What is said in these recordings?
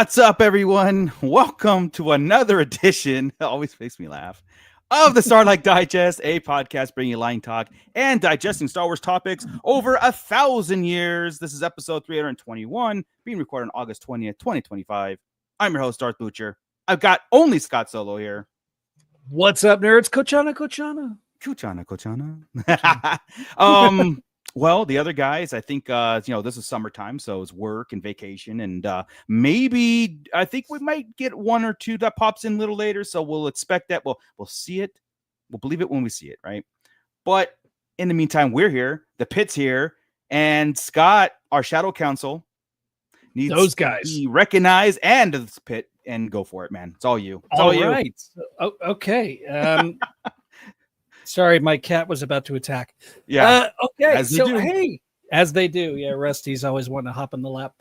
What's up, everyone? Welcome to another edition, always makes me laugh, of the Starlight Digest, a podcast bringing you line talk and digesting Star Wars topics over 1,000 years. This is episode 321, being recorded on August 20th, 2025. I'm your host, Darth Butcher. I've got only Scott Solo here. What's up, nerds? Kochana. Well, the other guys, I think, this is summertime, so it's work and vacation. And maybe I think we might get one or two that pops in a little later. So we'll expect that. We'll see it. We'll believe it when we see it, right? But in the meantime, we're here. The pit's here. And Scott, our shadow counsel, needs those guys to be recognized and the pit and go for it, man. It's all you. It's all right. You. Oh, okay. Sorry, my cat was about to attack. Yeah. Okay. Hey, as they do. Yeah, Rusty's always wanting to hop in the lap.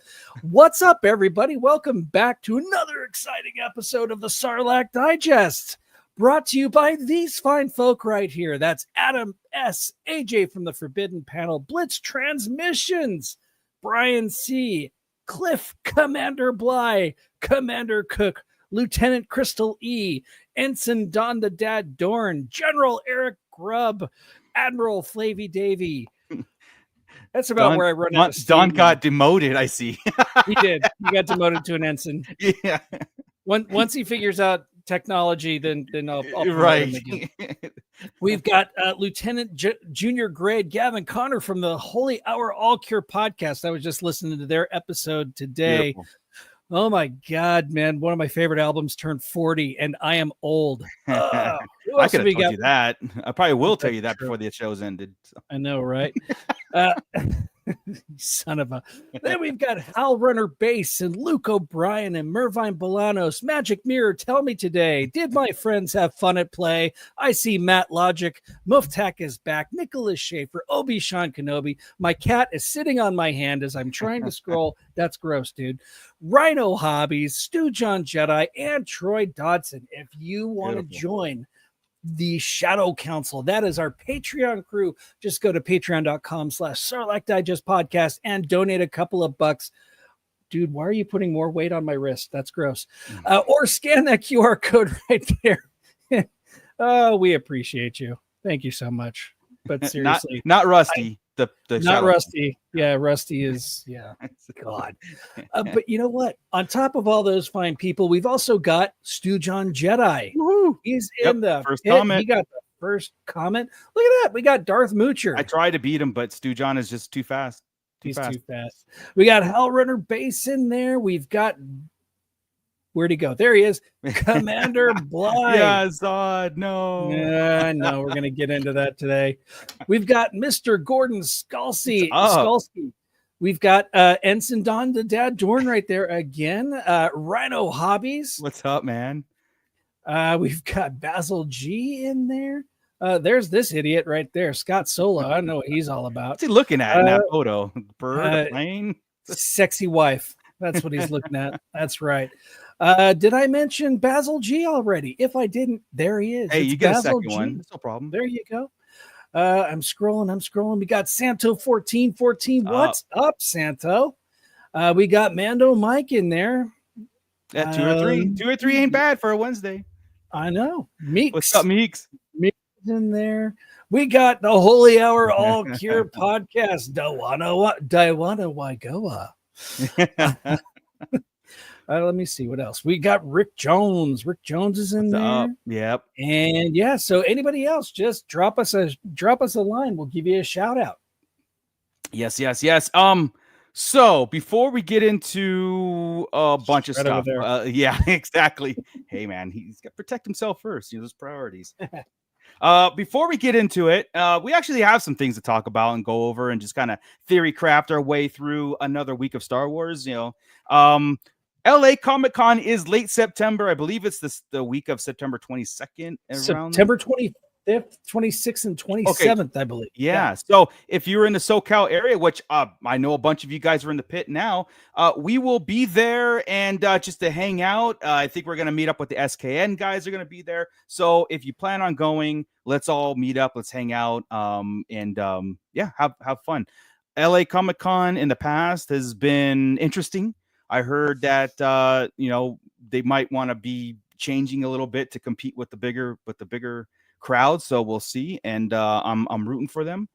What's up, everybody? Welcome back to another exciting episode of the Sarlacc Digest, brought to you by these fine folk right here. That's Adam S., AJ from the Forbidden Panel, Blitz Transmissions, Brian C., Cliff, Commander Bly, Commander Cook, Lieutenant Crystal E., Ensign Don the Dad Dorn, General Eric Grubb, Admiral Flavy Davy. That's about where I run out of steam. Don got demoted, I see. He did. He got demoted to an ensign. Yeah. Once he figures out technology, then I'll right. Him again. We've got Lieutenant Junior Grade Gavin Connor from the Holy Hour All Cure podcast. I was just listening to their episode today. Beautiful. Oh my God, man. One of my favorite albums turned 40 and I am old. I else could have have we told got? you that. I probably will tell That's you that true. before the show's ended. So. I know, right? Son of a. Then we've got Hal Runner Bass and Luke O'Brien and Mervine Bolanos. Magic Mirror, tell me today, did my friends have fun at play? I see Matt Logic. Muftak is back. Nicholas Schaefer. Obi-Wan Kenobi. My cat is sitting on my hand as I'm trying to scroll. That's gross, dude. Rhino Hobbies, Stu John Jedi, and Troy Dodson. If you want to join the Shadow Council, that is our Patreon crew. Just go to patreon.com/Sarlacc Digest Podcast and donate a couple of bucks. Dude, why are you putting more weight on my wrist? That's gross. Or scan that QR code right there. Oh, we appreciate you. Thank you so much. But seriously, not Rusty. The not Shadow. Rusty. Yeah, Rusty is, yeah. God. But you know what? On top of all those fine people, we've also got Stu John Jedi. Woo-hoo. He's in the first pit. comment. He got the first comment. Look at that. We got Darth Moocher. I tried to beat him, but Stu John is just too fast. Too fast. We got Hell Runner Bass in there. We've got, where'd he go? There he is. Commander Blythe. Yeah, Zod. No. No, we're going to get into that today. We've got Mr. Gordon Skalsey. We've got Ensign Don the Dad Dorn right there again. Rhino Hobbies. What's up, man? We've got Basil G in there. There's this idiot right there, Scott Solo. I don't know what he's all about. What's he looking at in that photo? Bird, a plane? Sexy wife. That's what he's looking at. That's right. Did I mention Basil G already? If I didn't, there he is. Hey, it's you get Basil a second G. one. That's no problem. There you go. I'm scrolling. We got Santo 1414. What's up, Santo? We got Mando Mike in there. Yeah, 2 or 3. 2 or 3 ain't bad for a Wednesday. I know. Meeks. What's up, Meeks? Meeks in there. We got the Holy Hour All Cure podcast. Dawana Waigoa. Let me see what else. We got Rick Jones. Rick Jones is in there. Yep. And yeah, so anybody else, just drop us a line. We'll give you a shout out. Yes. So before we get into a bunch of stuff, yeah, exactly. Hey, man, he's got to protect himself first. Those priorities. Before we get into it, we actually have some things to talk about and go over and just kind of theory craft our way through another week of Star Wars. LA Comic-Con is late September. I believe it's the week of September 22nd. September 25th, 26th, and 27th, I believe. Yeah. So if you're in the SoCal area, which I know a bunch of you guys are in the pit now, we will be there and just to hang out. I think we're going to meet up with the SKN guys are going to be there. So if you plan on going, let's all meet up. Let's hang out and have fun. LA Comic-Con in the past has been interesting. I heard that they might want to be changing a little bit to compete with the bigger crowd. So we'll see, and I'm rooting for them.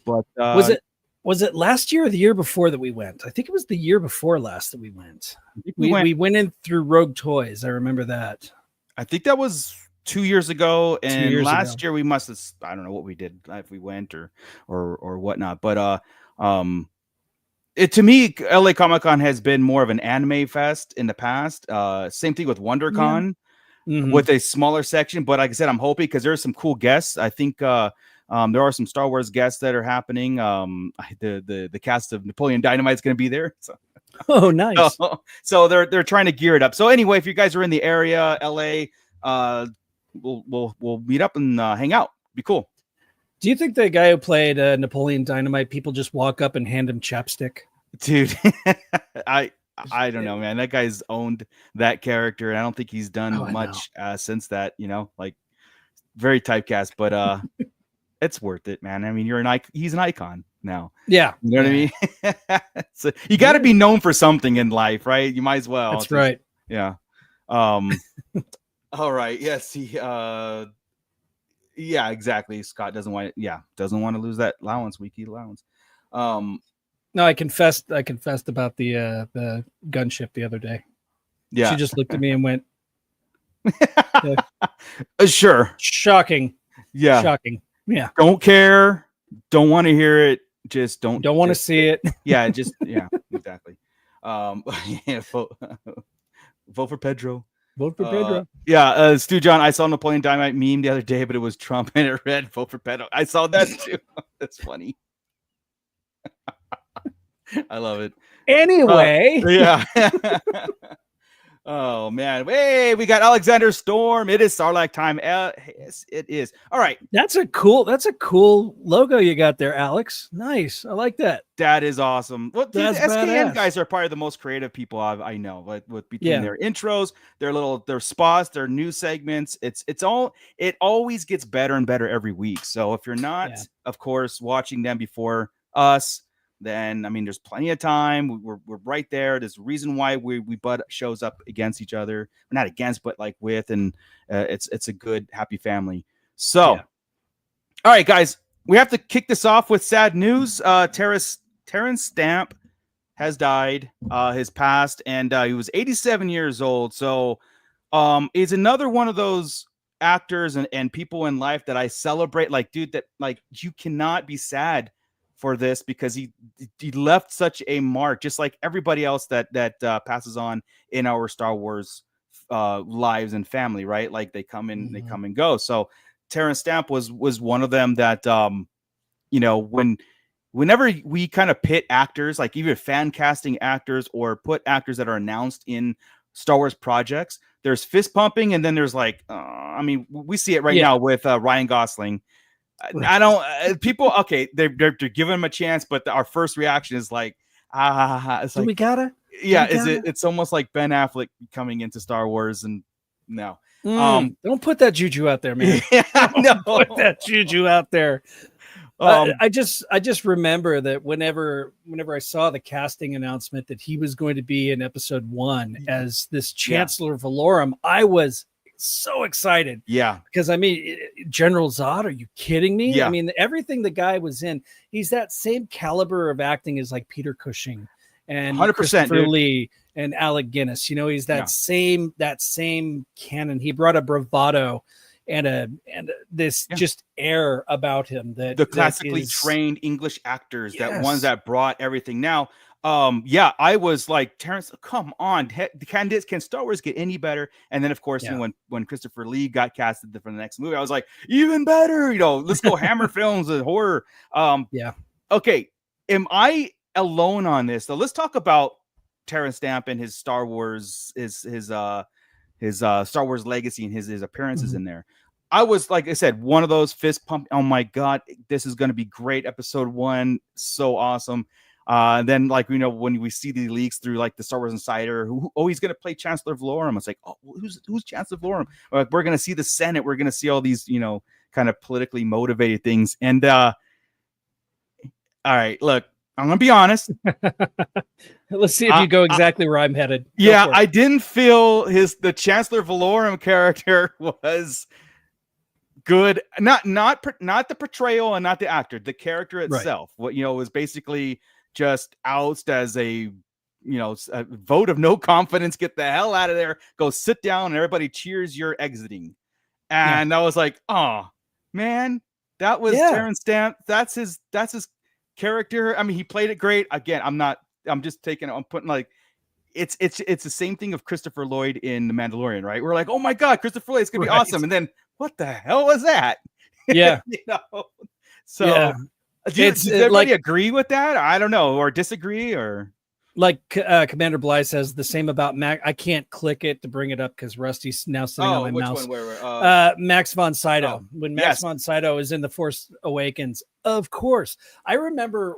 But was it last year or the year before that we went? I think it was the year before last that we went. We went in through Rogue Toys. I remember that. I think that was 2 years ago, and last year we must have. I don't know what we did if we went or whatnot, but to me, LA Comic-Con has been more of an anime fest in the past. Same thing with WonderCon with a smaller section. But like I said, I'm hoping because there's some cool guests. I think there are some Star Wars guests that are happening. The cast of Napoleon Dynamite is going to be there. So. Oh, nice. So they're trying to gear it up. So anyway, if you guys are in the area, LA, we'll meet up and hang out. Be cool. Do you think the guy who played Napoleon Dynamite, people just walk up and hand him chapstick? Dude, I don't know, man. That guy's owned that character, and I don't think he's done much since that. Like very typecast, but it's worth it, man. I mean, he's an icon now. Yeah, you know what I mean. So you got to be known for something in life, right? You might as well. That's right. Yeah. All right. Yes. Yeah, exactly. Scott doesn't want to lose that weekly allowance. No, I confessed about the gunship the other day. Yeah. She just looked at me and went, sure. Shocking. Yeah. Shocking. Yeah. Don't care. Don't want to hear it. Just don't want to see it. Yeah, exactly. Vote for Pedro. Vote for Pedro. Yeah, Stu John, I saw Napoleon Dynamite meme the other day, but it was Trump and it read vote for Pedro. I saw that too. That's funny. I love it. Anyway. Yeah. Oh man. Hey, we got Alexander Storm. It is Sarlacc time. Yes, it is. All right. That's a cool logo you got there, Alex. Nice. I like that. That is awesome. Well, the That's SKN badass. guys are probably the most creative people I know. With between their intros, their spots, their news segments, it always gets better and better every week. So if you're not, of course, watching them before us, then I mean, there's plenty of time. We're right there. There's a reason why we butt shows up against each other. We're not against, but like with, and it's a good happy family. So, all right, guys, we have to kick this off with sad news. Terence Stamp has died. His passed, and he was 87 years old. So, is another one of those actors and people in life that I celebrate. Like, dude, that like you cannot be sad for this because he left such a mark, just like everybody else that passes on in our Star Wars lives and family, right? Like they come in, they come and go. So Terence Stamp was one of them that you know, whenever we kind of pit actors, like even fan casting actors or put actors that are announced in Star Wars projects, there's fist pumping, and then there's like I mean, we see it right now with Ryan Gosling. I don't people okay, they're giving him a chance, but our first reaction is like it's like we gotta it's almost like Ben Affleck coming into Star Wars, and no. Don't put that juju out there, man. Don't put that juju out there. I just remember that whenever I saw the casting announcement that he was going to be in episode 1 as this Chancellor Valorum, I was so excited. Yeah. Because I mean, General Zod, are you kidding me? Yeah. I mean, everything the guy was in, he's that same caliber of acting as like Peter Cushing and 100%, Christopher Lee and Alec Guinness. You know, he's that same canon. He brought a bravado and this just air about him that the classically trained English actors, that ones that brought everything. Now, I was like, Terrence, come on, can Star Wars get any better? And then of course, you know, when Christopher Lee got casted for the next movie, I was like, even better, you know, let's go Hammer Films and horror. Okay, am I alone on this? So let's talk about Terence Stamp and his Star Wars, his Star Wars legacy and his appearances in there. I was, like I said, one of those fist pump. Oh my God, this is going to be great. Episode 1, so awesome. Then, like, you know, when we see the leaks through like the Star Wars Insider, he's going to play Chancellor Valorum. It's like, oh, who's Chancellor Valorum? Like, we're going to see the Senate. We're going to see all these, you know, kind of politically motivated things. And all right, look, I'm going to be honest. Let's see if you go exactly where I'm headed. I didn't feel the Chancellor Valorum character was good. Not the portrayal and not the actor, the character itself. What, you know, was basically just ousted as a vote of no confidence. Get the hell out of there. Go sit down, and everybody cheers. You're exiting. And I was like, oh man, that was Terence Stamp. That's his character. I mean, he played it great. Again, I'm putting like it's the same thing of Christopher Lloyd in The Mandalorian, right? We're like, oh my God, Christopher Lloyd's gonna be awesome, and then what the hell was that? Yeah. You know. So does everybody agree with that? I don't know, or disagree, or like Commander Bly says the same about Mac. I can't click it to bring it up because Rusty's now sitting on my mouse. Max von Sydow. When Max von Sydow is in The Force Awakens, of course. I remember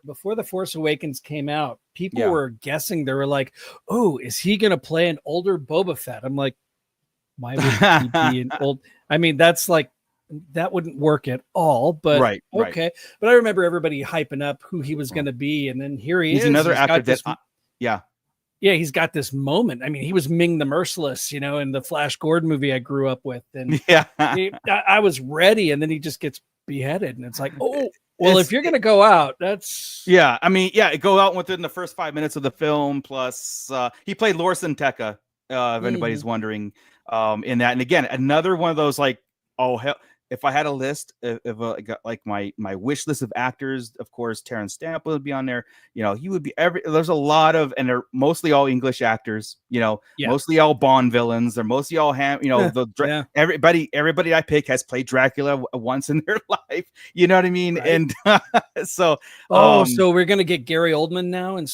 before The Force Awakens came out, people were guessing. They were like, "Oh, is he going to play an older Boba Fett?" I'm like, why would he be an old? I mean, that's like, that wouldn't work at all, but okay. But I remember everybody hyping up who he was going to be, and then here he's another actor that he's got this moment. I mean, he was Ming the Merciless, you know, in the Flash Gordon movie I grew up with, and I was ready, and then he just gets beheaded, and it's like, oh, well, if you're going to go out, that's I mean, go out within the first 5 minutes of the film. Plus, he played Lorson Tekka, if anybody's wondering, in that. And again, another one of those like, oh hell. if I had a list like my wish list of actors, of course, Terence Stamp would be on there. He would be there's a lot of, and they're mostly all English actors, mostly all Bond villains. They're mostly all everybody I pick has played Dracula once in their life. You know what I mean? Right. And so, so we're gonna get Gary Oldman now and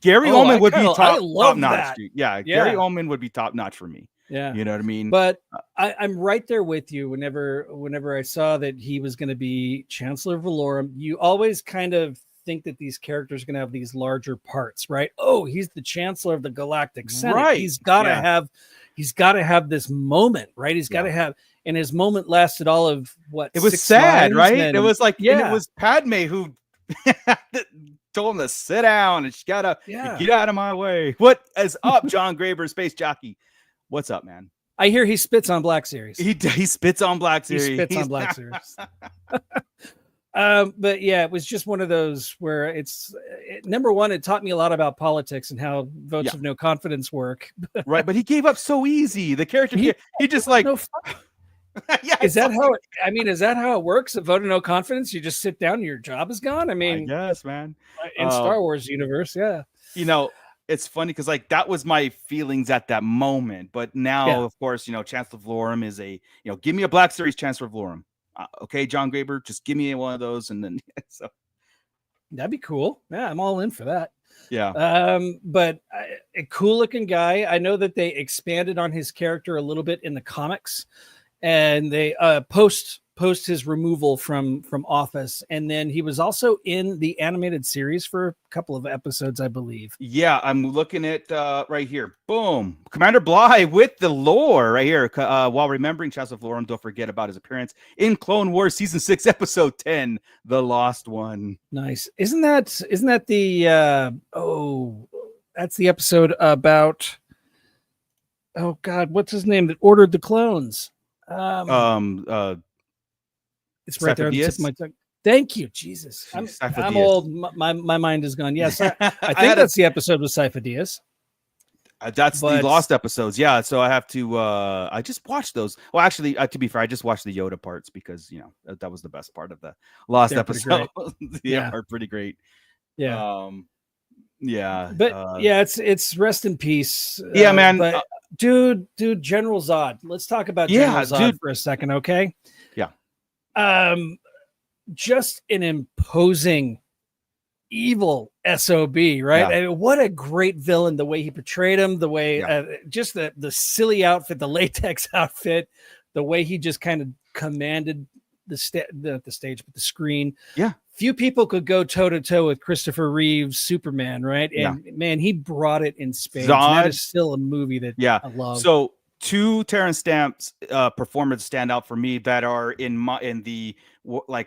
Gary Oldman would be top notch. Yeah, Gary Oldman would be top notch for me. Yeah, you know what I mean. But I'm right there with you. Whenever I saw that he was going to be Chancellor Valorum, you always kind of think that these characters are going to have these larger parts, right? Oh, he's the Chancellor of the Galactic Senate. Right. He's got to have this moment, right? He's got to have, and his moment lasted all of what? It was sad, right? It was like, and it was Padme who told him to sit down, and she gotta get out of my way. What is up, John Graber, Space Jockey? What's up, man? I hear he spits on Black Series. He spits on Black Series. He spits on Black Series. But yeah, it was just one of those where number one, it taught me a lot about politics and how votes of no confidence work. Right, but he gave up so easy. The character, he just like. No, is that how it works? A vote of no confidence, you just sit down and your job is gone. I mean, yes, man. In Star Wars universe, yeah. It's funny because like that was my feelings at that moment, but now of course Chancellor Valorum is give me a Black Series Chancellor Valorum. Okay, John Graber, just give me one of those, and then so that'd be cool. Yeah, I'm all in for that. Yeah. But a cool looking guy. I know that they expanded on his character a little bit in the comics, and they post his removal from office, and then he was also in the animated series for a couple of episodes, I believe. Yeah, I'm looking at right here. Boom, Commander Bly with the lore right here. While remembering Chancellor Valorum, don't forget about his appearance in Clone Wars Season 6, Episode 10, The Lost One. Nice. Isn't that the that's the episode about what's his name that ordered the clones? It's right there on the tip of my tongue. Thank you, Jesus. I'm old. My mind is gone. Yes, I think that's the episode with Sifo-Dyas. That's the Lost episodes. Yeah, so I have to. I just watched those. Well, actually, to be fair, I just watched the Yoda parts because that was the best part of the Lost episode. Are pretty great. Yeah. But it's rest in peace. Yeah, man. But dude, General Zod. Let's talk about General Zod for a second, okay? Just an imposing evil SOB, right? I mean, what a great villain, the way he portrayed him, the way just the silly outfit, the latex outfit, the way he just kind of commanded the screen. Yeah. Few people could go toe to toe with Christopher Reeve's Superman, right? And man, he brought it in spades. That is still a movie that I love. So two Terence Stamp's performances stand out for me that are in the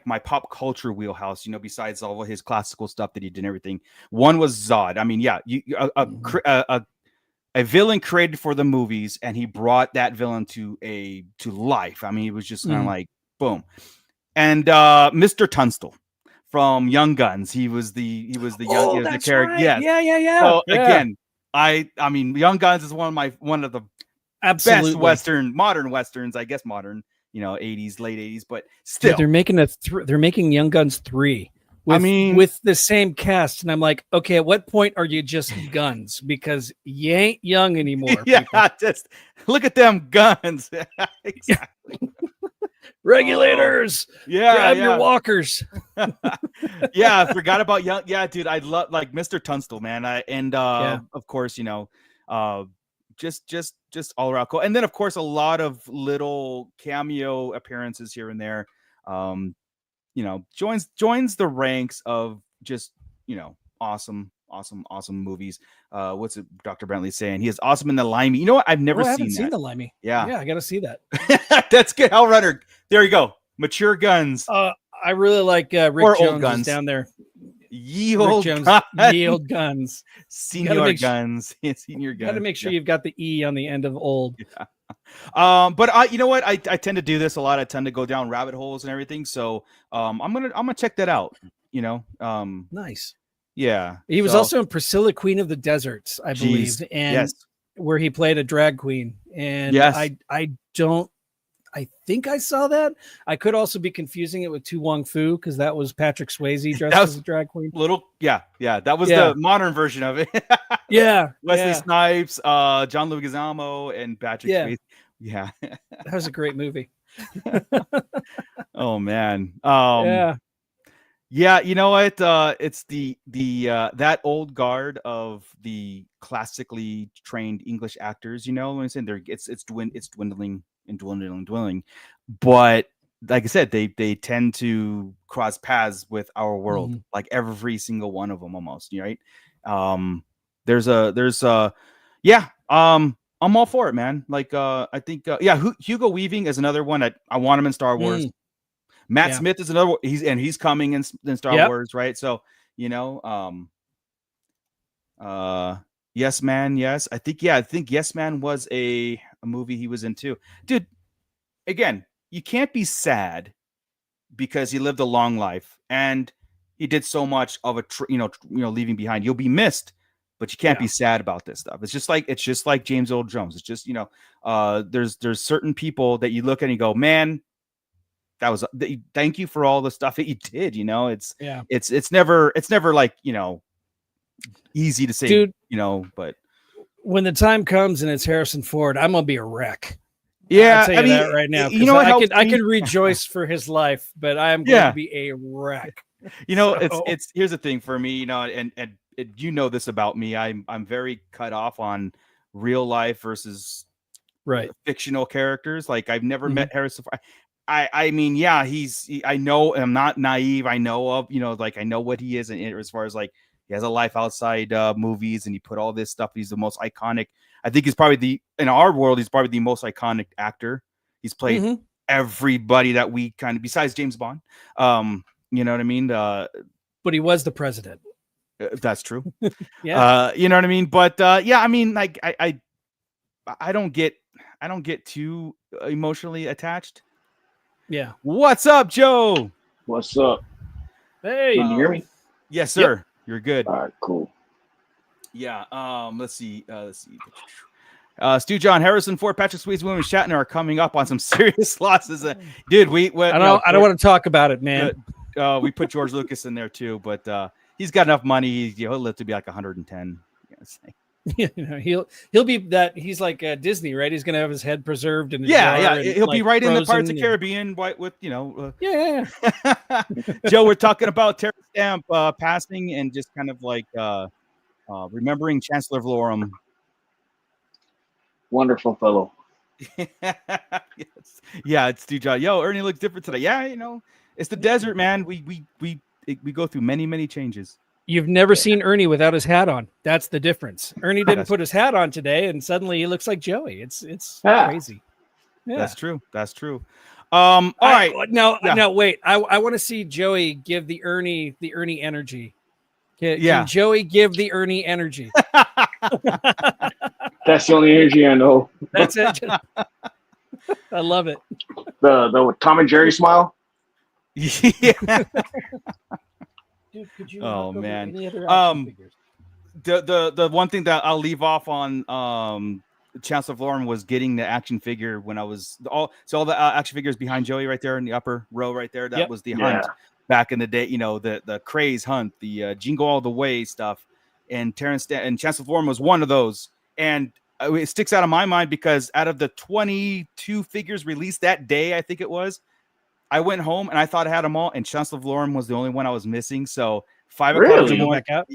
my pop culture wheelhouse. Besides all of his classical stuff that he did and everything. One was Zod. I mean, a villain created for the movies, and he brought that villain to life. I mean, it was just kind of like boom. And Mr. Tunstall from Young Guns. He was the young the character. Right. Yeah. So again, I mean, Young Guns is one of the best modern westerns, I guess modern, 80s, late 80s, but still. Dude, they're making Young Guns 3. With the same cast, and I'm like, okay, at what point are you just guns? Because you ain't young anymore. Just look at them guns. Exactly. Regulators, grab your walkers. I forgot about young. Yeah, dude, I love Mr. Tunstall, man. Of course, just all around cool. And then of course a lot of little cameo appearances here and there. Joins the ranks of just awesome movies. What's it Dr. Bentley saying? He is awesome in the Limey. You know what? I've never seen the Limey. Yeah, I gotta see that. That's good. Hell Runner. There you go. Mature guns. I really like Rick Jones guns down there. Ye old guns. Senior guns. Senior guns. Got to make sure you've got the E on the end of old. Yeah. But you know what? I tend to do this a lot. I tend to go down rabbit holes and everything. So I'm gonna check that out. Nice. Yeah. He was also in Priscilla, Queen of the Deserts, I believe, and where he played a drag queen. And I I think I saw that. I could also be confusing it with Tu Wong Fu because that was Patrick Swayze dressed as a drag queen. That was the modern version of it. Yeah, Wesley Snipes, John Leguizamo, and Patrick Swayze. Yeah, that was a great movie. Oh man. Yeah, you know what? It's the that old guard of the classically trained English actors. You know what I'm saying? It's dwindling and dwindling. But like I said, they tend to cross paths with our world, like every single one of them almost. Right? I'm all for it, man. Like I think Hugo Weaving is another one that I want him in Star Wars. Matt Smith is another. He's coming in Star Wars, right? So Yes Man, yes. I think Yes Man was a movie he was in too. Dude, again, you can't be sad because he lived a long life and he did so much of leaving behind. You'll be missed, but you can't be sad about this stuff. It's just like James Earl Jones. It's just there's certain people that you look at and you go, man, thank you for all the stuff that you did. It's never like easy to say, dude, but when the time comes and it's Harrison Ford, I'm gonna be a wreck. Yeah, I'll tell you that right now. I can rejoice for his life, but I am going to be a wreck. It's here's the thing for me, and this about me. I'm very cut off on real life versus fictional characters. Like I've never met Harrison Ford. I mean, I know I'm not naive. I know of, I know what he is, and as far as like he has a life outside movies, and he put all this stuff. He's the most iconic. I think he's probably in our world, he's probably the most iconic actor. He's played everybody that we kind of, besides James Bond. You know what I mean? But he was the president. That's true. Yeah. You know what I mean? But I mean, like I don't get too emotionally attached. Yeah. What's up, Joe? What's up? Hey. Can you hear me? Yes, sir. Yep. You're good. All right, cool. Yeah. Let's see. Stu John, Harrison Ford, Patrick Swayze, William Shatner are coming up on some serious losses. Dude, I don't want to talk about it, man. We put George Lucas in there too, but he's got enough money. He'll live to be like 110. He'll be that. He's like Disney, right? He's gonna have his head preserved and he'll be right in the Pirates of the Caribbean with Joe, we're talking about Terence Stamp passing and just kind of like remembering Chancellor Valorum. Wonderful fellow. Yes. Yeah, it's Stu John. Yo, Ernie looks different today. Yeah, it's the desert, man. We go through many changes. You've never seen Ernie without his hat on. That's the difference. Ernie didn't put his hat on today, and suddenly he looks like Joey. It's crazy. Yeah. That's true. All right. Now wait. I want to see Joey give the Ernie energy. Can Joey give the Ernie energy? That's the only energy I know. That's it. I love it. The Tom and Jerry smile. Yeah. Dude, could you man. any other action figures? The one thing that I'll leave off on Chancellor Valorum was getting the action figure when I was all the action figures behind Joey right there in the upper row right there. That was the hunt back in the day. The craze hunt, the Jingle All the Way stuff, and Terence Stamp and Chancellor Valorum was one of those. And it sticks out of my mind because out of the 22 figures released that day, I think it was, I went home and I thought I had them all, and Chancellor Valorum was the only one I was missing. So 5 o'clock in the morning, 5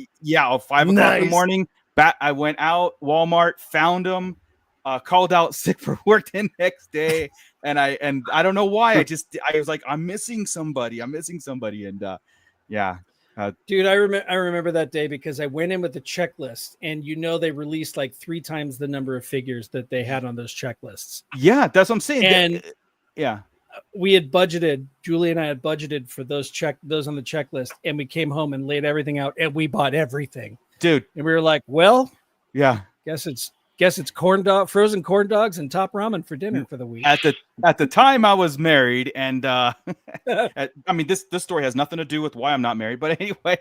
o'clock in the morning. I went out Walmart, found them, called out sick for work the next day, and I don't know why. I was like, I'm missing somebody, and dude, I remember that day because I went in with the checklist, and they released like 3 times the number of figures that they had on those checklists. Yeah, that's what I'm saying. And we had budgeted. Julie and I had budgeted for those on the checklist, and we came home and laid everything out, and we bought everything, dude. And we were like, well, guess it's frozen corn dogs and top ramen for dinner for the week. At the time I was married, and I mean this story has nothing to do with why I'm not married, but anyway,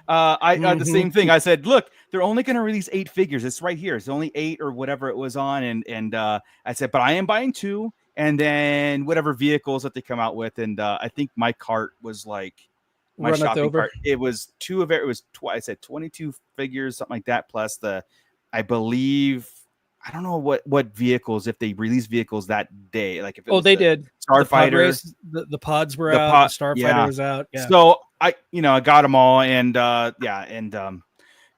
I had the same thing. I said, look, they're only going to release 8 figures. It's right here. It's only 8 or whatever it was on, and I said, but I am buying 2. and then whatever vehicles that they come out with. And I think my cart was like my Runneth shopping over. cart. It was two of it. It was I said 22 figures, something like that, plus I believe. I don't know what vehicles, if they release vehicles that day, like if it was they did. Starfighter, The pods were out. The Starfighter was out. Yeah. So I got them all, and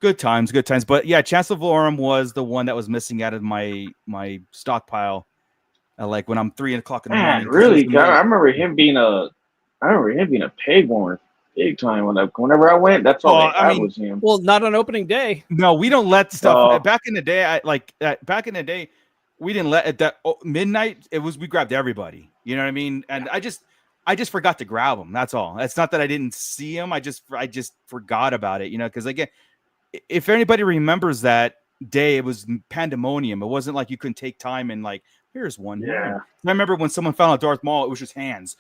good times. But yeah, Chancellor Valorum was the one that was missing out of my stockpile. Like when I'm 3 o'clock in the morning. Man, really? I remember him being a peg warmer big time. Whenever I went, that's all I was him. Well, not on opening day. No, we don't let stuff back in the day. Back in the day, we didn't let at midnight. We grabbed everybody. You know what I mean? And I just forgot to grab them. That's all. It's not that I didn't see them. I just forgot about it. Because again, if anybody remembers that day, it was pandemonium. It wasn't like you couldn't take time and like, here's one. Yeah. I remember when someone found a Darth Maul, it was just hands.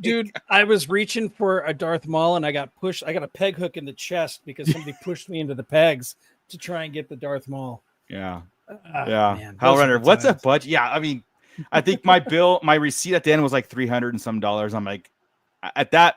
Dude, I was reaching for a Darth Maul and I got pushed. I got a peg hook in the chest because somebody pushed me into the pegs to try and get the Darth Maul. Yeah. Man, Hell Runner, what's a budget? Yeah, I mean, I think my receipt at the end was like $300 and some dollars. I'm like, at that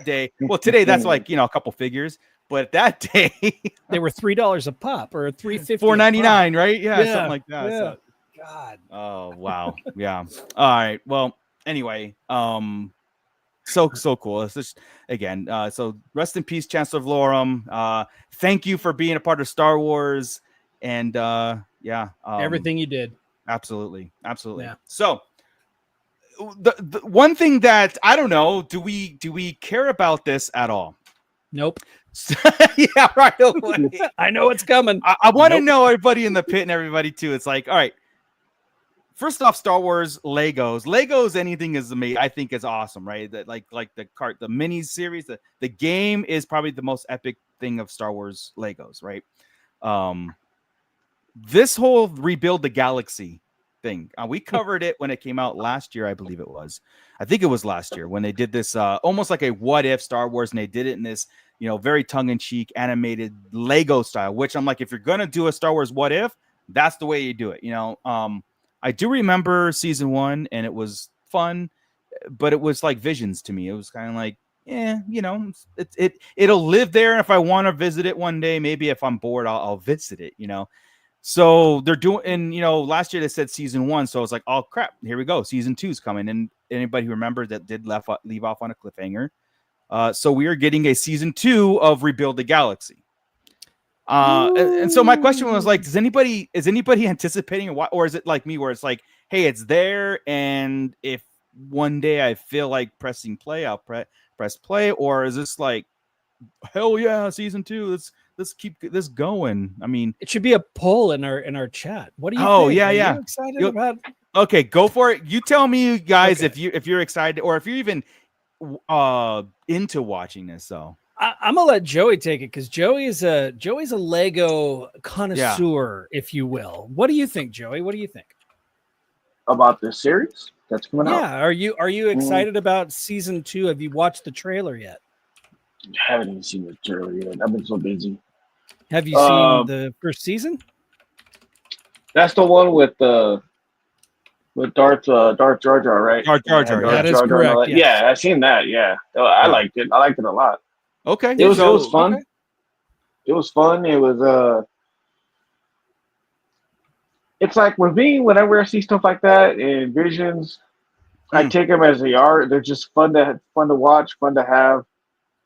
day. Well, today that's like a couple figures, but at that day they were $3 a pop or $3.50. $4.99, right? Yeah, something like that. Yeah. So, God. Oh wow. Yeah. All right. Well. Anyway, so cool. It's just again, so rest in peace, Chancellor Valorum. Thank you for being a part of Star Wars, and everything you did. Absolutely. Yeah. So, the one thing that I don't know, do we care about this at all? Nope. Yeah, right. I know it's coming. I want to know everybody in the pit and everybody too. It's like, all right. First off, Star Wars Legos, anything is amazing. I think is awesome, right? That like the mini series, the game is probably the most epic thing of Star Wars Legos, right? This whole rebuild the galaxy thing, we covered it when it came out last year, I believe it was. I think it was last year when they did this almost like a what if Star Wars, and they did it in this very tongue-in-cheek animated Lego style. Which I'm like, if you're gonna do a Star Wars what if, that's the way you do it, I do remember season 1, and it was fun, but it was like Visions to me. It was kind of like, it'll live there. And if I want to visit it one day, maybe if I'm bored, I'll visit it, So they're doing, and last year they said season 1, so I was like, oh crap, here we go, season 2 is coming. And anybody who remembers that did leave off on a cliffhanger. So we are getting a season 2 of Rebuild the Galaxy. And so my question was like, is anybody anticipating or is it like me where it's like, hey, it's there, and if one day I feel like pressing play, I'll press play, or is this like, hell yeah, season 2, let's keep this going? I mean, it should be a poll in our chat. What do you think? Are you excited about? Okay, go for it. You tell me, you guys, if you're excited or if you're even into watching this. So I'm gonna let Joey take it because Joey's a Lego connoisseur, if you will. What do you think, Joey? What do you think about this series that's coming out? Yeah, are you excited about season 2? Have you watched the trailer yet? I haven't even seen the trailer yet. I've been so busy. Have you seen the first season? That's the one with Darth Jar Jar, right? Darth Jar Jar. That is correct. Yes. Yeah, I've seen that. Yeah, I liked it. I liked it a lot. Okay, it was fun. Okay. It was fun. It was it's like with me, whenever I see stuff like that in Visions, I take them as they are. They're just fun to watch, fun to have.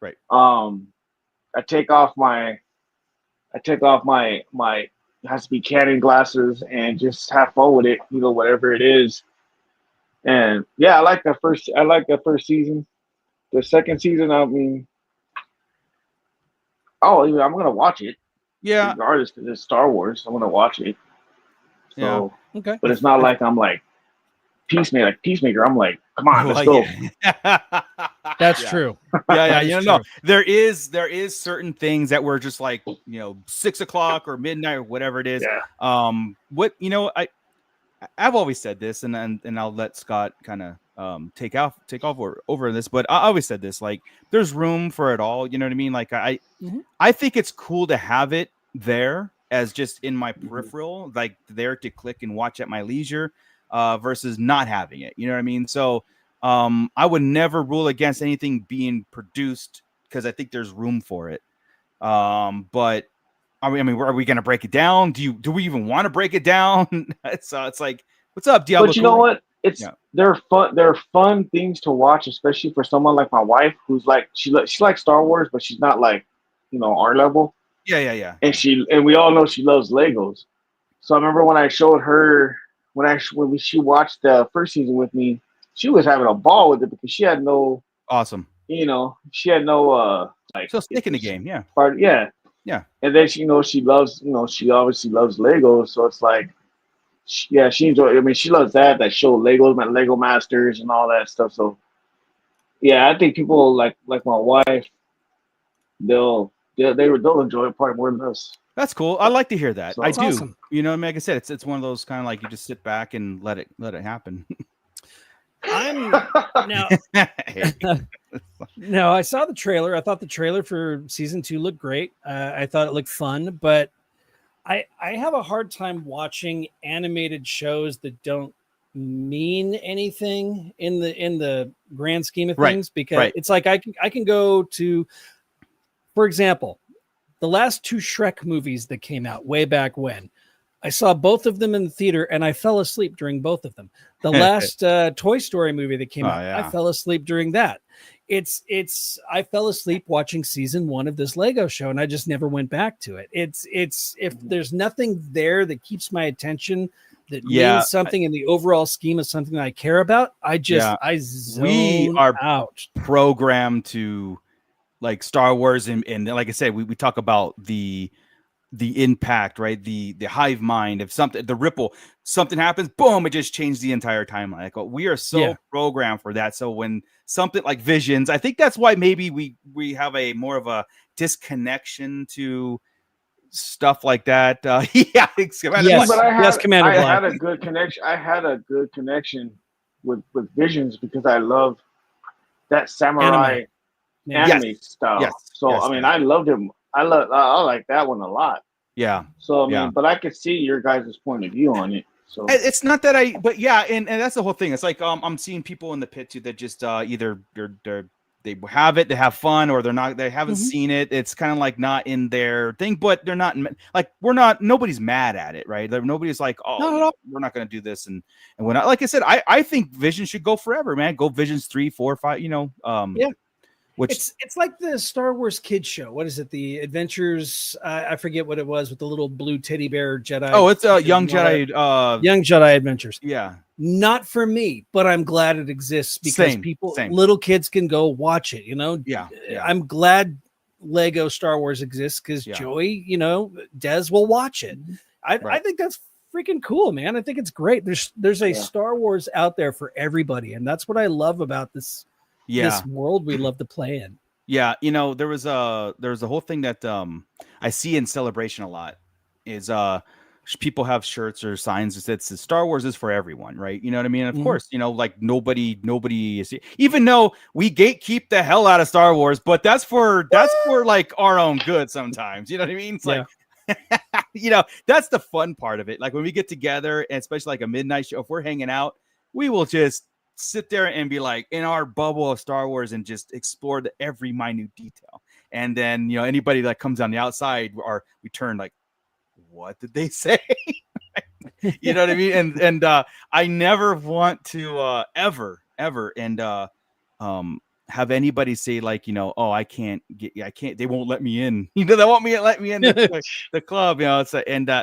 Right. I take off my it has to be Canon glasses and just have fun with it, whatever it is. And yeah, I like the first season. The second season, I mean, I'm gonna watch it. Yeah. Regardless, because it's Star Wars, I'm gonna watch it. So, yeah. Okay. But it's not like I'm like Peacemaker. I'm like, come on, let's go. That's true. Yeah. No, there is certain things that were just like 6 o'clock or midnight or whatever it is. Yeah. I've always said this, and I'll let Scott kind of take off over this, but I always said this, like, there's room for it all. You know what I mean? Like I think it's cool to have it there as just in my peripheral, like there to click and watch at my leisure. versus not having it. You know what I mean? So I would never rule against anything being produced because I think there's room for it. But I mean, are we going to break it down? Do we even want to break it down? So it's like, what's up, Diablo? But you know what? Yeah. They're fun. They're fun things to watch, especially for someone like my wife, who's like she likes Star Wars, but she's not like, our level. Yeah. And we all know she loves Legos. So I remember when I showed her she watched the first season with me, she was having a ball with it because she had no Awesome. she had no like So stick in the game, yeah. Part, yeah. Yeah. And then she loves she obviously loves Legos, so it's like she enjoyed. I mean, she loves that show Legos, Lego Masters, and all that stuff. So, yeah, I think people like my wife, they'll enjoy it probably more than us. That's cool. I like to hear that. So, I do. awesome. Like I said, it's one of those kind of like you just sit back and let it happen. I'm now. No, I saw the trailer. I thought the trailer for season 2 looked great. I thought it looked fun, but I have a hard time watching animated shows that don't mean anything in the grand scheme of things, because it's like I can go to, for example, the last 2 Shrek movies that came out way back when. I saw both of them in the theater and I fell asleep during both of them. The last Toy Story movie that came out, yeah. I fell asleep during that. I fell asleep watching season 1 of this Lego show and I just never went back to it. It's if there's nothing there that keeps my attention, that means something in the overall scheme of something that I care about, I zone out. Programmed to like Star Wars and like I said, we talk about the impact, right? The hive mind of something, the ripple, something happens, boom, it just changed the entire timeline. Like, we are so programmed for that. So when something like Visions, I think that's why maybe we have a more of a disconnection to stuff like that. Yes, but I had a good connection. I had a good connection with Visions because I love that samurai anime style. Yes. So I mean, I loved him. I like that one a lot. Yeah. So I mean, but I could see your guys' point of view on it. So it's not that but yeah, and that's the whole thing. It's like I'm seeing people in the pit too that just either they have it, they have fun, or they haven't seen it. It's kind of like not in their thing, but they're not like nobody's mad at it, right? Nobody's like, we're not going to do this, and when like I said, I think Vision should go forever, man. Go Visions 3, 4, 5, Which it's like the Star Wars kids show. What is it? The Adventures? I forget what it was with the little blue teddy bear Jedi. Oh, it's Young Jedi. Young Jedi Adventures. Yeah, not for me, but I'm glad it exists because little kids can go watch it. Yeah. I'm glad Lego Star Wars exists because Joey, Des will watch it. I think that's freaking cool, man. I think it's great. There's a Star Wars out there for everybody, and that's what I love about this. This world we love to play in. Yeah, there was a whole thing that I see in Celebration a lot is people have shirts or signs that says Star Wars is for everyone, right? You know what I mean? And of course, like nobody is, even though we gatekeep the hell out of Star Wars, but that's for like our own good sometimes. You know what I mean? It's like that's the fun part of it. Like when we get together, and especially like a midnight show, if we're hanging out, we will just sit there and be like in our bubble of Star Wars and just explore every minute detail. And then, anybody that comes on the outside we turn like, what did they say? You know what I mean? And I never want to ever and have anybody say like, I can't, they won't let me in. They won't let me in the club,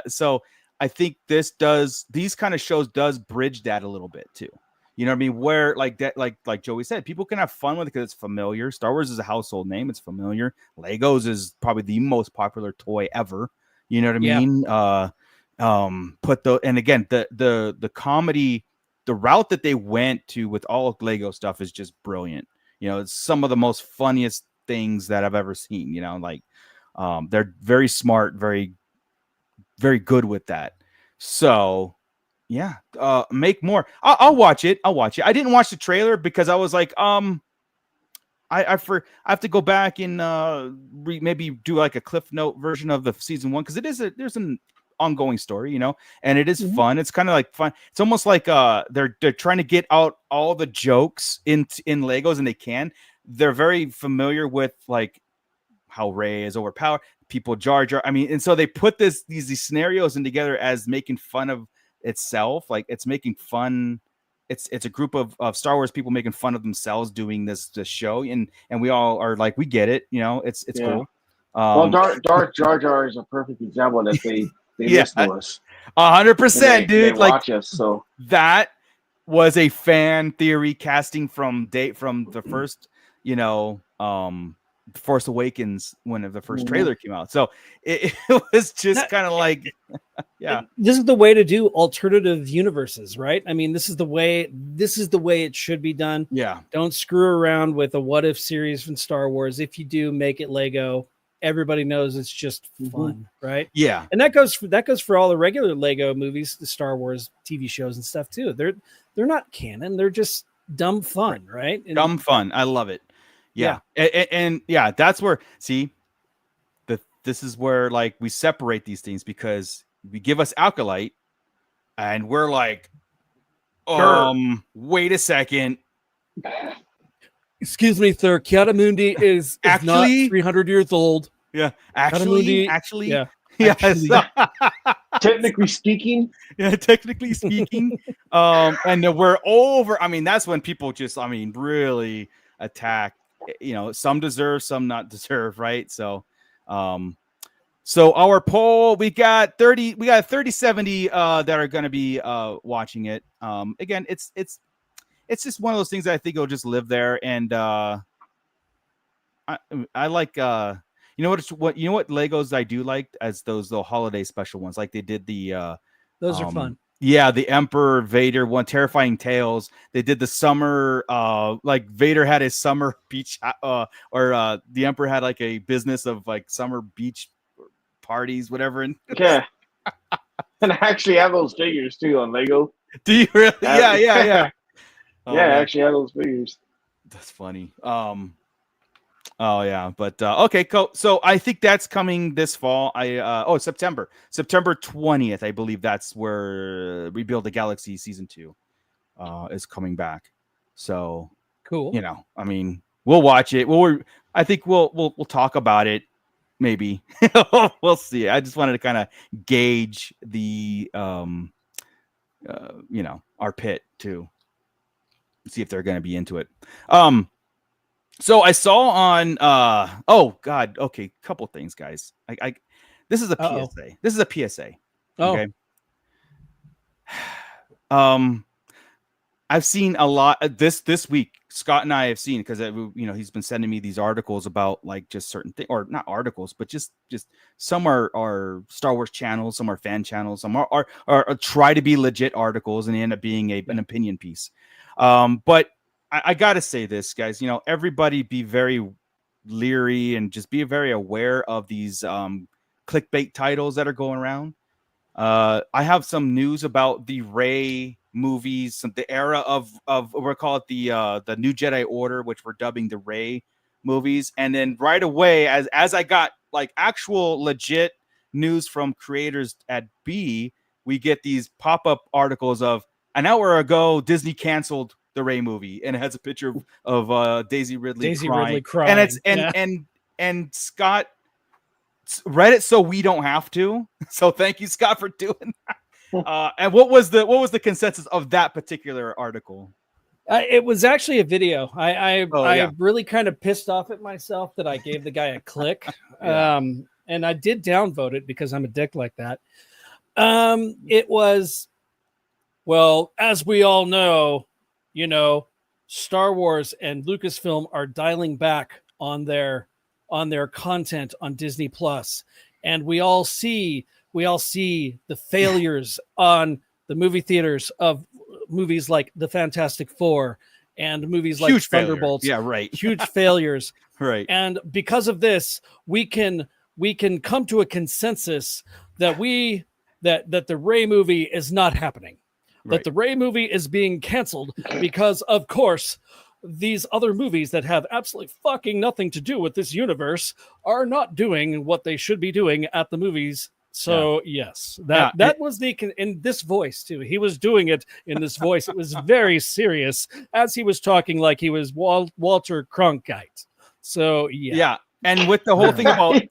so I think these kind of shows does bridge that a little bit too. You know what I mean? Where like that, like Joey said, people can have fun with it because it's familiar. Star Wars is a household name; it's familiar. Legos is probably the most popular toy ever. You know what I mean? And again, the comedy, the route that they went to with all of Lego stuff is just brilliant. It's some of the most funniest things that I've ever seen. They're very smart, very, very good with that. So. Yeah, make more. I'll watch it. I didn't watch the trailer because I was like, I have to go back and maybe do like a Cliff Note version of the season 1 because there's an ongoing story, and it is Mhm. fun. It's kind of like fun. It's almost like they're trying to get out all the jokes in Legos, and they can. They're very familiar with like how Rey is overpowered, people Jar Jar. I mean, and so they put these scenarios in together as making fun of itself. Like it's making fun. It's a group of Star Wars people making fun of themselves doing this show, and we all are like, we get it, it's Yeah. cool. Well, Darth Jar Jar is a perfect example that they Yeah, listen to us. 100%, They dude. Like watch us. So that was a fan theory casting from the first, Force Awakens when the first trailer came out. So it was just kind of like, yeah. This is the way to do alternative universes, right? I mean, this is the way it should be done. Yeah. Don't screw around with a what if series from Star Wars. If you do, make it Lego. Everybody knows it's just fun, right? Yeah. And that goes for all the regular Lego movies, the Star Wars TV shows and stuff too. They're not canon. They're just dumb fun, right? And dumb fun. I love it. Yeah. And yeah, that's where, this is where like we separate these things, because we give us Alkalite and we're like, wait a second. Excuse me, sir. Kiadamundi is Actually not 300 years old. Yeah. Actually, yeah. Yeah. technically speaking, technically speaking. And we're over. I mean, that's when people just, really attack. Some deserve, some not deserve, right? So our poll, we got 30 70 that are going to be watching it. Again, it's just one of those things that I think will just live there. And I like what Legos I do like, as those the holiday special ones, like they did the those are fun. Yeah, the Emperor Vader one, Terrifying Tales. They did the summer, like Vader had his summer beach, or the Emperor had like a business of like summer beach parties, whatever. And yeah, and I actually have those figures too on Lego. Do you really? Yeah. Yeah, I actually have those figures. That's funny. Oh yeah, but okay, cool. So I think that's coming this fall. September 20th, I believe that's where Rebuild the Galaxy season 2 is coming back. So cool. We'll watch it. I think we'll talk about it. Maybe we'll see. I just wanted to kind of gauge the our pit too, see if they're going to be into it. So I saw on couple things, guys. This is a PSA. This is a PSA. Okay. I've seen a lot this week. Scott and I have seen, because he's been sending me these articles about like just certain things, or not articles, but just some are Star Wars channels, some are fan channels, some are try to be legit articles, and they end up being an opinion piece. But I got to say this, guys, everybody be very leery and just be very aware of these clickbait titles that are going around. I have some news about the Rey movies, the era of we'll call it the New Jedi Order, which we're dubbing the Rey movies. And then right away, as I got like actual legit news from creators at B, we get these pop-up articles of an hour ago, Disney canceled the Rey movie, and it has a picture of Daisy Ridley crying. And Scott read it so we don't have to. So thank you, Scott, for doing that. And what was the consensus of that particular article? It was actually a video. I really kind of pissed off at myself that I gave the guy a click. And I did downvote it because I'm a dick like that. It was, well, as we all know, Star Wars and Lucasfilm are dialing back on their content on Disney Plus, and we all see the failures on the movie theaters of movies like The Fantastic Four and movies like Thunderbolts. Yeah, right. Huge failures. Right. And because of this, we can come to a consensus that that the Rey movie is not happening. Right. That the Rey movie is being canceled because, of course, these other movies that have absolutely fucking nothing to do with this universe are not doing what they should be doing at the movies So yes, that was in this voice too. He was doing it in this voice. It was very serious as he was talking like he was Walter Cronkite. So yeah, and with the whole thing about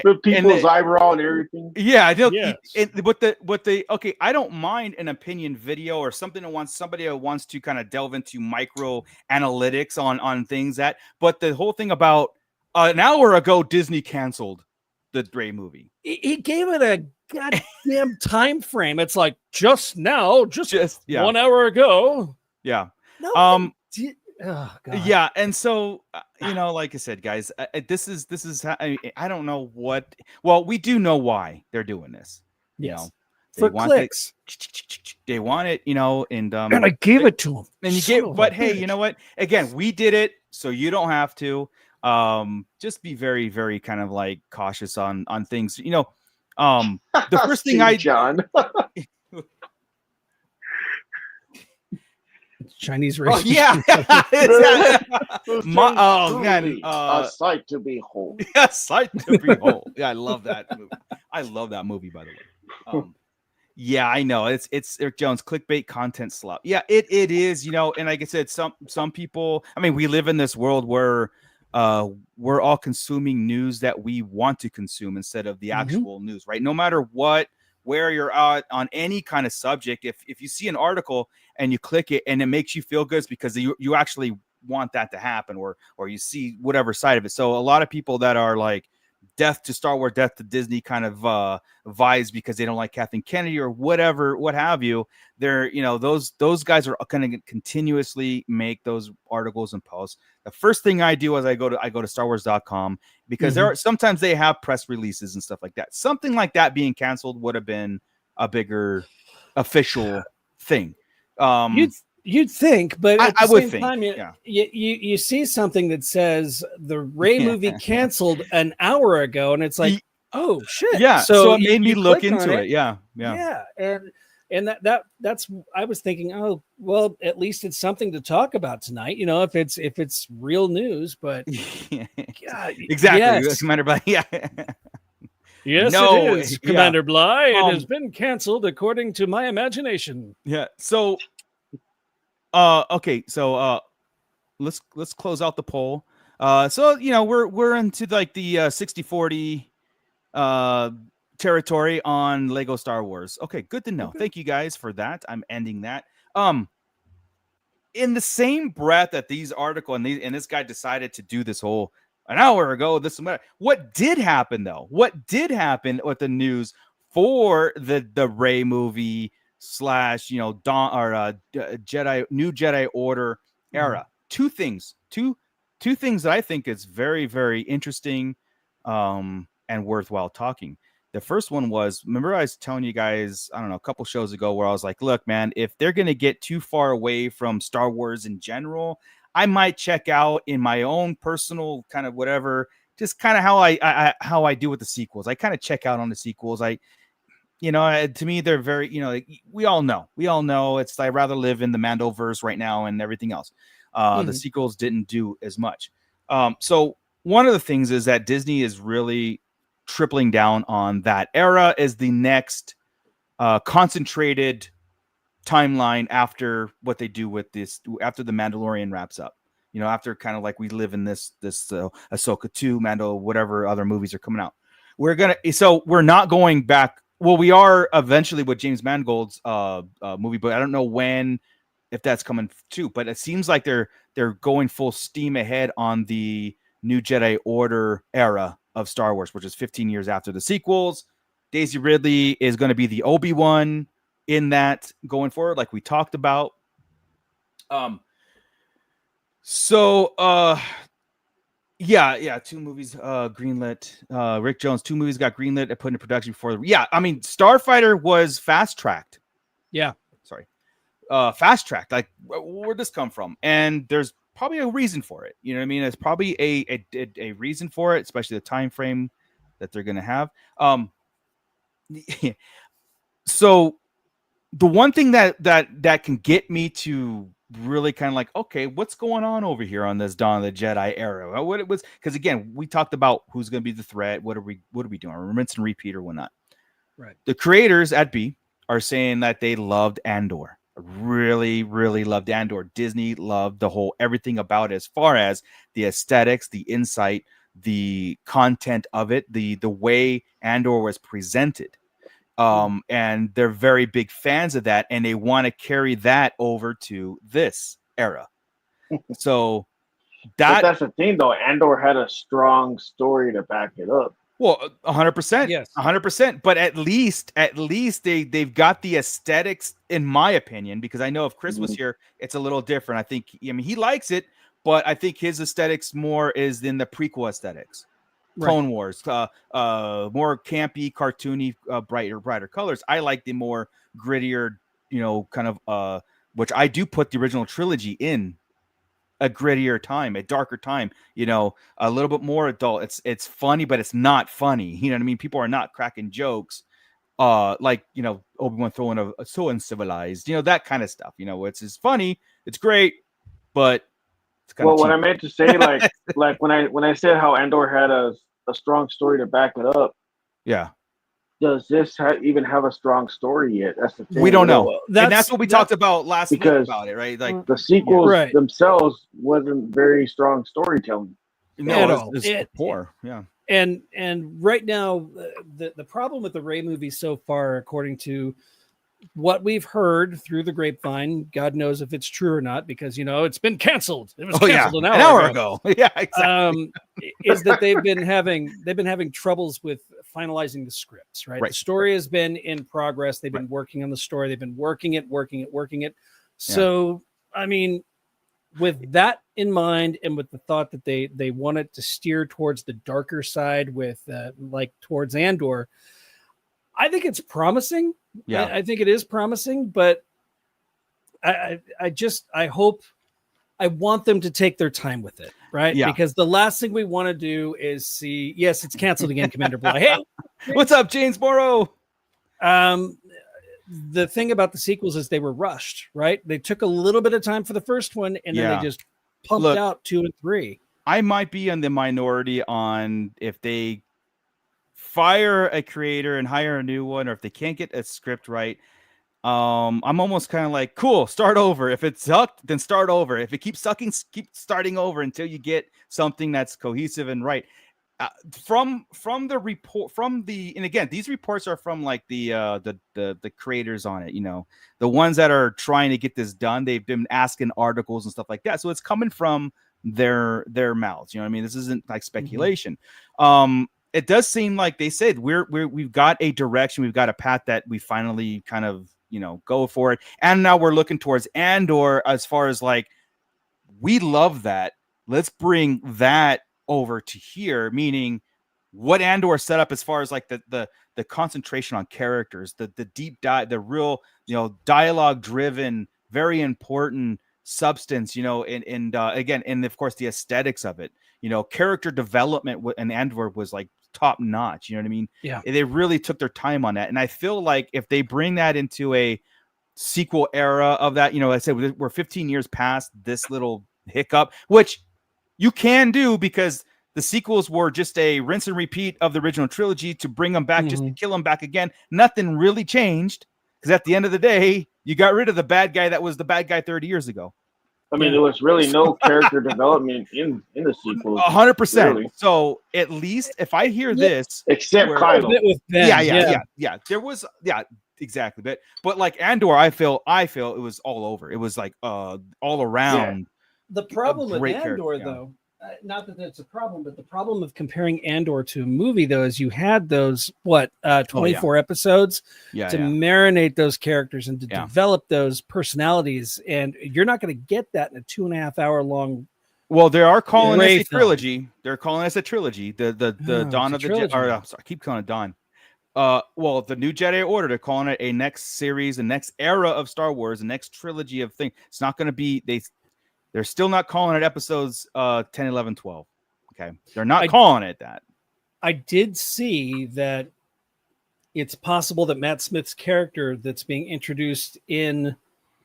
the people's eyebrow and everything. Yeah, Yes. what the okay, I don't mind an opinion video or something that somebody that wants to kind of delve into micro analytics on things but the whole thing about an hour ago Disney canceled the Ray movie. He gave it a goddamn time frame. It's like just now, just 1 hour ago. Yeah. No. Oh, God. Yeah, and so like I said, guys, this is I don't know what. Well, we do know why they're doing this. Yes. They for clicks. They want it, and I gave it to them. And you get, but hey, you know what? Again, we did it, so you don't have to. Just be very, very kind of like cautious on things. The first thing John. Chinese race. Yeah. Man, a sight to behold. A sight to behold. Yeah, I love that movie. I love that movie, by the way. Yeah, I know. It's Eric Jones clickbait content slop. Yeah, it is, and like I said, some people, I mean, we live in this world where we're all consuming news that we want to consume instead of the actual news, right? No matter where you're at on any kind of subject, if you see an article and you click it and it makes you feel good, it's because you actually want that to happen, or you see whatever side of it. So a lot of people that are like death to Star Wars, death to Disney kind of vibes because they don't like Kathleen Kennedy or whatever, what have you. They're, those guys are going to continuously make those articles and posts. The first thing I do is I go to StarWars.com because there are sometimes they have press releases and stuff like that. Something like that being canceled would have been a bigger official thing. You'd think, but at I the would same think, time, yeah. you see something that says the Ray movie canceled an hour ago, and it's like, oh shit! Yeah, so it made me you look click into on it. Yeah, and that's I was thinking, oh well, at least it's something to talk about tonight. If it's real news, but God, exactly, yes. Commander Bly. Yeah. Yes, no, it is, Commander Bly. It Um, has been canceled according to my imagination. Yeah. So, okay. So, let's close out the poll. So we're into like the 60-40 territory on Lego Star Wars. Okay, good to know. Okay. Thank you guys for that. I'm ending that. In the same breath that these article and this guy decided to do this whole an hour ago, what did happen though? What did happen with the news for the Rey movie / Dawn or Jedi New Jedi Order era? Two things that I think is very, very interesting and worthwhile talking. The first one was, remember I was telling you guys, I don't know, a couple shows ago where I was like, look, man, if they're going to get too far away from Star Wars in general, I might check out in my own personal kind of whatever, just kind of how I do with the sequels. I kind of check out on the sequels. To me, they're very, we all know it's, I'd rather live in the Mandoverse right now and everything else. The sequels didn't do as much. So one of the things is that Disney is really tripling down on that era as the next concentrated timeline after what they do with this, after the Mandalorian wraps up, after kind of like we live in this Ahsoka 2, Mando, whatever other movies are coming out. We're not going back. Well, we are eventually with James Mangold's movie, but I don't know when, if that's coming too, but it seems like they're going full steam ahead on the New Jedi Order era of Star Wars, which is 15 years after the sequels. Daisy Ridley is going to be the Obi-Wan in that going forward, like we talked about. Yeah, 2 movies greenlit. Rick Jones, 2 movies got greenlit and put into production before. Yeah, I mean, Starfighter was fast-tracked. Yeah. Sorry. Fast-tracked. Like, where'd this come from? And there's probably a reason for it. You know what I mean? There's probably a reason for it, especially the time frame that they're going to have. So the one thing that can get me to really kind of like, okay, what's going on over here on this Dawn of the Jedi era? What it was, because again, we talked about who's going to be the threat. What are we doing? Rinse and repeat or whatnot. Right. The creators at B are saying that they loved Andor. Really, really loved Andor. Disney loved the whole everything about it, as far as the aesthetics, the insight, the content of it, the way Andor was presented. And they're very big fans of that, and they want to carry that over to this era. So But that's the thing, though. Andor had a strong story to back it up. Well, 100%. Yes. 100%. But at least they've got the aesthetics, in my opinion, because I know if Chris was here, it's a little different. I think, I mean, he likes it, but I think his aesthetics more is in the prequel aesthetics. Right. Clone Wars, more campy, cartoony, brighter colors. I like the more grittier, kind of, which I do put the original trilogy in a grittier time, a darker time, a little bit more adult. It's funny, but it's not funny. You know what I mean? People are not cracking jokes, like, Obi-Wan throwing a so uncivilized, that kind of stuff. It's just funny, it's great, but it's kind of what I meant to say, like when I said how Andor had a strong story to back it up. Yeah. Does this even have a strong story yet? That's the thing. We don't know. And that's what we talked about last week about it, right? Like the sequels themselves wasn't very strong storytelling. No, it's poor. Yeah. And right now, the problem with the Rey movie so far, according to what we've heard through the grapevine, God knows if it's true or not, because it's been canceled. It was canceled an hour ago. Yeah, exactly. Is that they've been having troubles with finalizing the scripts, right? The story has been in progress. They've been working on the story. They've been working it. So, I mean, with that in mind, and with the thought that they wanted to steer towards the darker side with towards Andor, I think it's promising. Yeah, I think it is promising, but I want them to take their time with it, right? Yeah. Because the last thing we want to do is see, yes, it's canceled again, Commander Bly. Hey, what's up, James Morrow? The thing about the sequels is they were rushed, right? They took a little bit of time for the first one, and then they just pumped out 2 and 3. I might be in the minority on if they fire a creator and hire a new one, or if they can't get a script right. I'm almost kind of like, cool, start over. If it sucked, then start over. If it keeps sucking, keep starting over until you get something that's cohesive and right. From the report, and again, these reports are from like the creators on it, the ones that are trying to get this done. They've been asking articles and stuff like that, so it's coming from their mouths. I mean, this isn't like speculation. It does seem like they said we've got a direction, we've got a path that we finally kind of go for it, and now we're looking towards Andor as far as like, we love that, let's bring that over to here, meaning what Andor set up as far as like the concentration on characters, the deep dive, the real dialogue driven, very important substance, and again, and of course the aesthetics of it, character development and Andor was like top notch. You know what I mean? Yeah. They really took their time on that, and I feel like if they bring that into a sequel era of that, I said we're 15 years past this little hiccup, which you can do because the sequels were just a rinse and repeat of the original trilogy to bring them back, just to kill them back again. Nothing really changed, because at the end of the day, you got rid of the bad guy that was the bad guy 30 years ago. I mean, there was really no character development in the sequels. 100%. So at least if I hear this, except Kylo, with Ben, yeah, there was, exactly. But like Andor, I feel it was all over. It was like all around. Yeah. The problem with Andor, though, not that it's a problem, but the problem of comparing Andor to a movie, though, is you had those 24 episodes to marinate those characters and to develop those personalities, and you're not going to get that in a 2.5 hour long. Well, they are calling this a trilogy. They're calling this a trilogy. The Dawn of the Jedi. Sorry, I keep calling it Dawn. Well, the New Jedi Order. They're calling it a next series, the next era of Star Wars, the next trilogy of things. It's not going to be They're still not calling it episodes 10, 11, 12. Okay. They're not calling it that. I did see that it's possible that Matt Smith's character that's being introduced in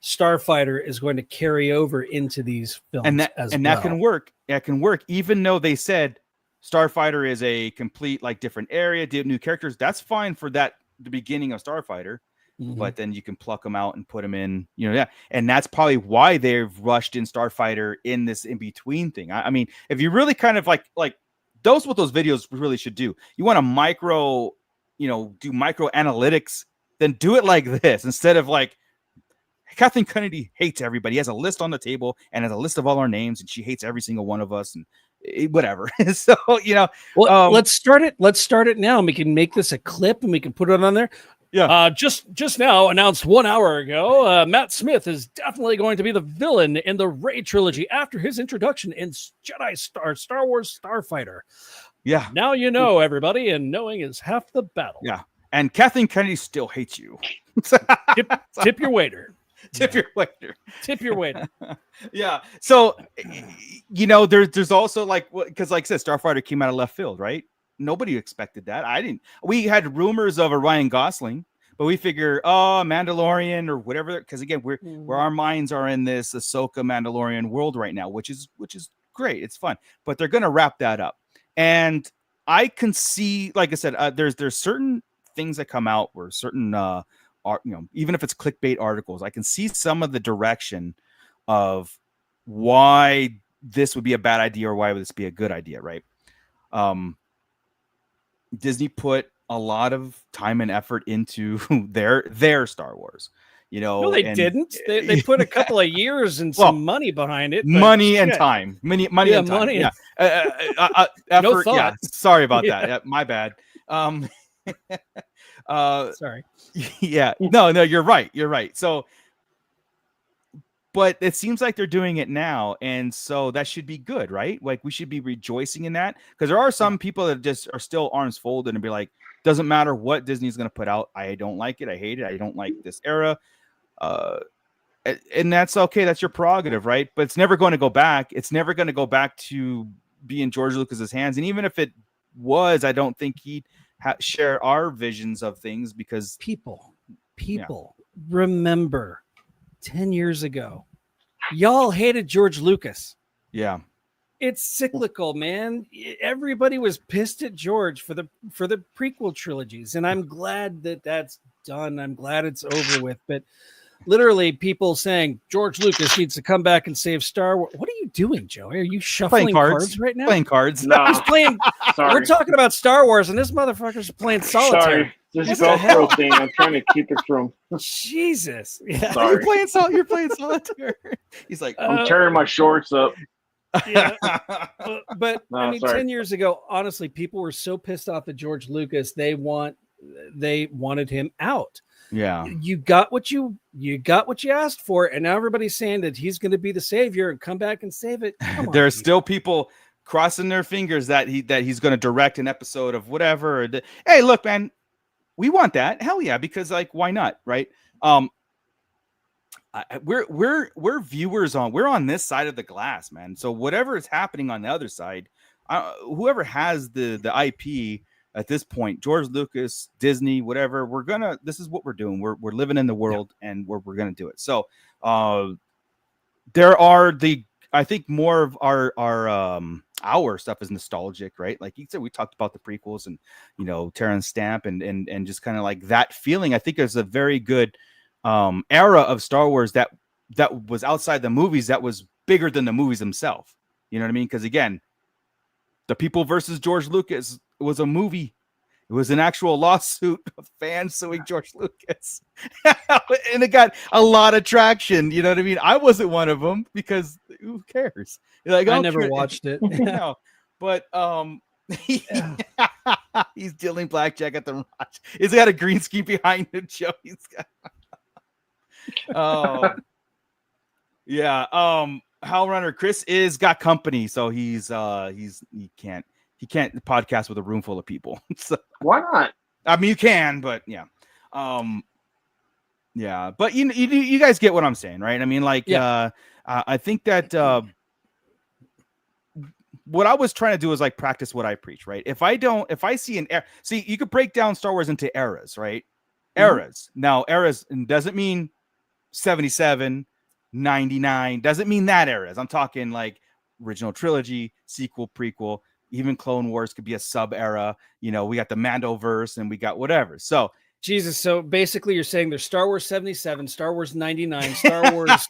Starfighter is going to carry over into these films. And that can work. That can work. Even though they said Starfighter is a complete, like, different area, new characters. That's fine for that the beginning of Starfighter, Mhm. but then you can pluck them out and put them in, and that's probably why they've rushed in Starfighter in this in between thing. I mean, if you really kind of like those what those videos really should do. You want to micro, do micro analytics, then do it like this instead of like Kathleen Kennedy hates everybody. He has a list on the table and has a list of all our names, and she hates every single one of us, and whatever. So well, let's start it. Let's start it now, and we can make this a clip, and we can put it on there. Yeah. Just now announced 1 hour ago, Matt Smith is definitely going to be the villain in the Rey trilogy after his introduction in Star Wars Starfighter. Yeah. Now you know, everybody, and knowing is half the battle. Yeah. And Kathleen Kennedy still hates you. Tip your waiter. Tip your waiter. Tip your waiter. Yeah. So, there's also because like I said, Starfighter came out of left field, right? Nobody expected that. I didn't. We had rumors of a Ryan Gosling, but we figure, Mandalorian or whatever. Because again, where our minds are in this Ahsoka Mandalorian world right now, which is great. It's fun, but they're gonna wrap that up. And I can see, like I said, there's certain things that come out where certain even if it's clickbait articles, I can see some of the direction of why this would be a bad idea or why would this be a good idea, right? Disney put a lot of time and effort into their Star Wars. No, they didn't. They put a couple of years and some money behind it. Money and time. Money and time. Money. Yeah. No effort. thought. Yeah. Sorry about that. Yeah, my bad. Sorry. Yeah. No, you're right. You're right. So, but it seems like they're doing it now, and so that should be good, right? Like we should be rejoicing in that, because there are some people that just are still arms folded and be like, doesn't matter what Disney's going to put out. I don't like it. I hate it. I don't like this era. And that's okay. That's your prerogative, right? But it's never going to go back. It's never going to go back to be in George Lucas's hands. And even if it was, I don't think he'd share our visions of things, because people remember 10 years ago, y'all hated George Lucas. Yeah. It's cyclical, man. Everybody was pissed at George for the prequel trilogies, and I'm glad that that's done. I'm glad it's over with. But literally, people saying George Lucas needs to come back and save Star Wars. What are you doing, Joe? Are you shuffling cards right now? Playing cards. No. He's playing. We're talking about Star Wars, and this motherfucker's playing solitaire. Sorry, this Velcro thing. I'm trying to keep it from. Jesus. Yeah. Sorry. You're playing solitaire. He's like, I'm tearing my shorts up. Yeah. But No, I mean, sorry. 10 years ago, honestly, people were so pissed off at George Lucas. They wanted him out. yeah. You got what you asked for, and now everybody's saying that he's going to be the savior and come back and save it. Come on, There's people. still people crossing their fingers that he's going to direct an episode of whatever. Hey, look, man, we want that. Hell yeah, because like, why not, right? We're viewers we're on this side of the glass, man. So whatever is happening on the other side, whoever has the IP at this point, George Lucas, Disney, whatever, this is what we're doing. We're living in the world, and we're going to do it. So there are I think more of our stuff is nostalgic, right? Like you said, we talked about the prequels and, Terence Stamp and just kind of like that feeling. I think is a very good era of Star Wars that was outside the movies, that was bigger than the movies themselves. You know what I mean? Because again, The People versus George Lucas was a movie. It was an actual lawsuit of fans suing George Lucas. And it got a lot of traction. You know what I mean? I wasn't one of them, because who cares? Like, I never watched it. No, but he's dealing blackjack at the Roch. He's got a green screen behind him, Joe. He's got yeah. Hal Runner Chris is got company, so he can't podcast with a room full of people. So, why not? I mean, you can, but yeah. Yeah, but you guys get what I'm saying, right? I mean, like, Yeah. I think that what I was trying to do is like practice what I preach, right? If I see see, you could break down Star Wars into eras, right? Eras. Now, eras doesn't mean 77, 99, doesn't mean that eras. I'm talking like original trilogy, sequel, prequel, even Clone Wars could be a sub era. We got the Mandoverse and we got whatever. So Jesus. So basically, you're saying there's Star Wars 77, Star Wars 99, Star Wars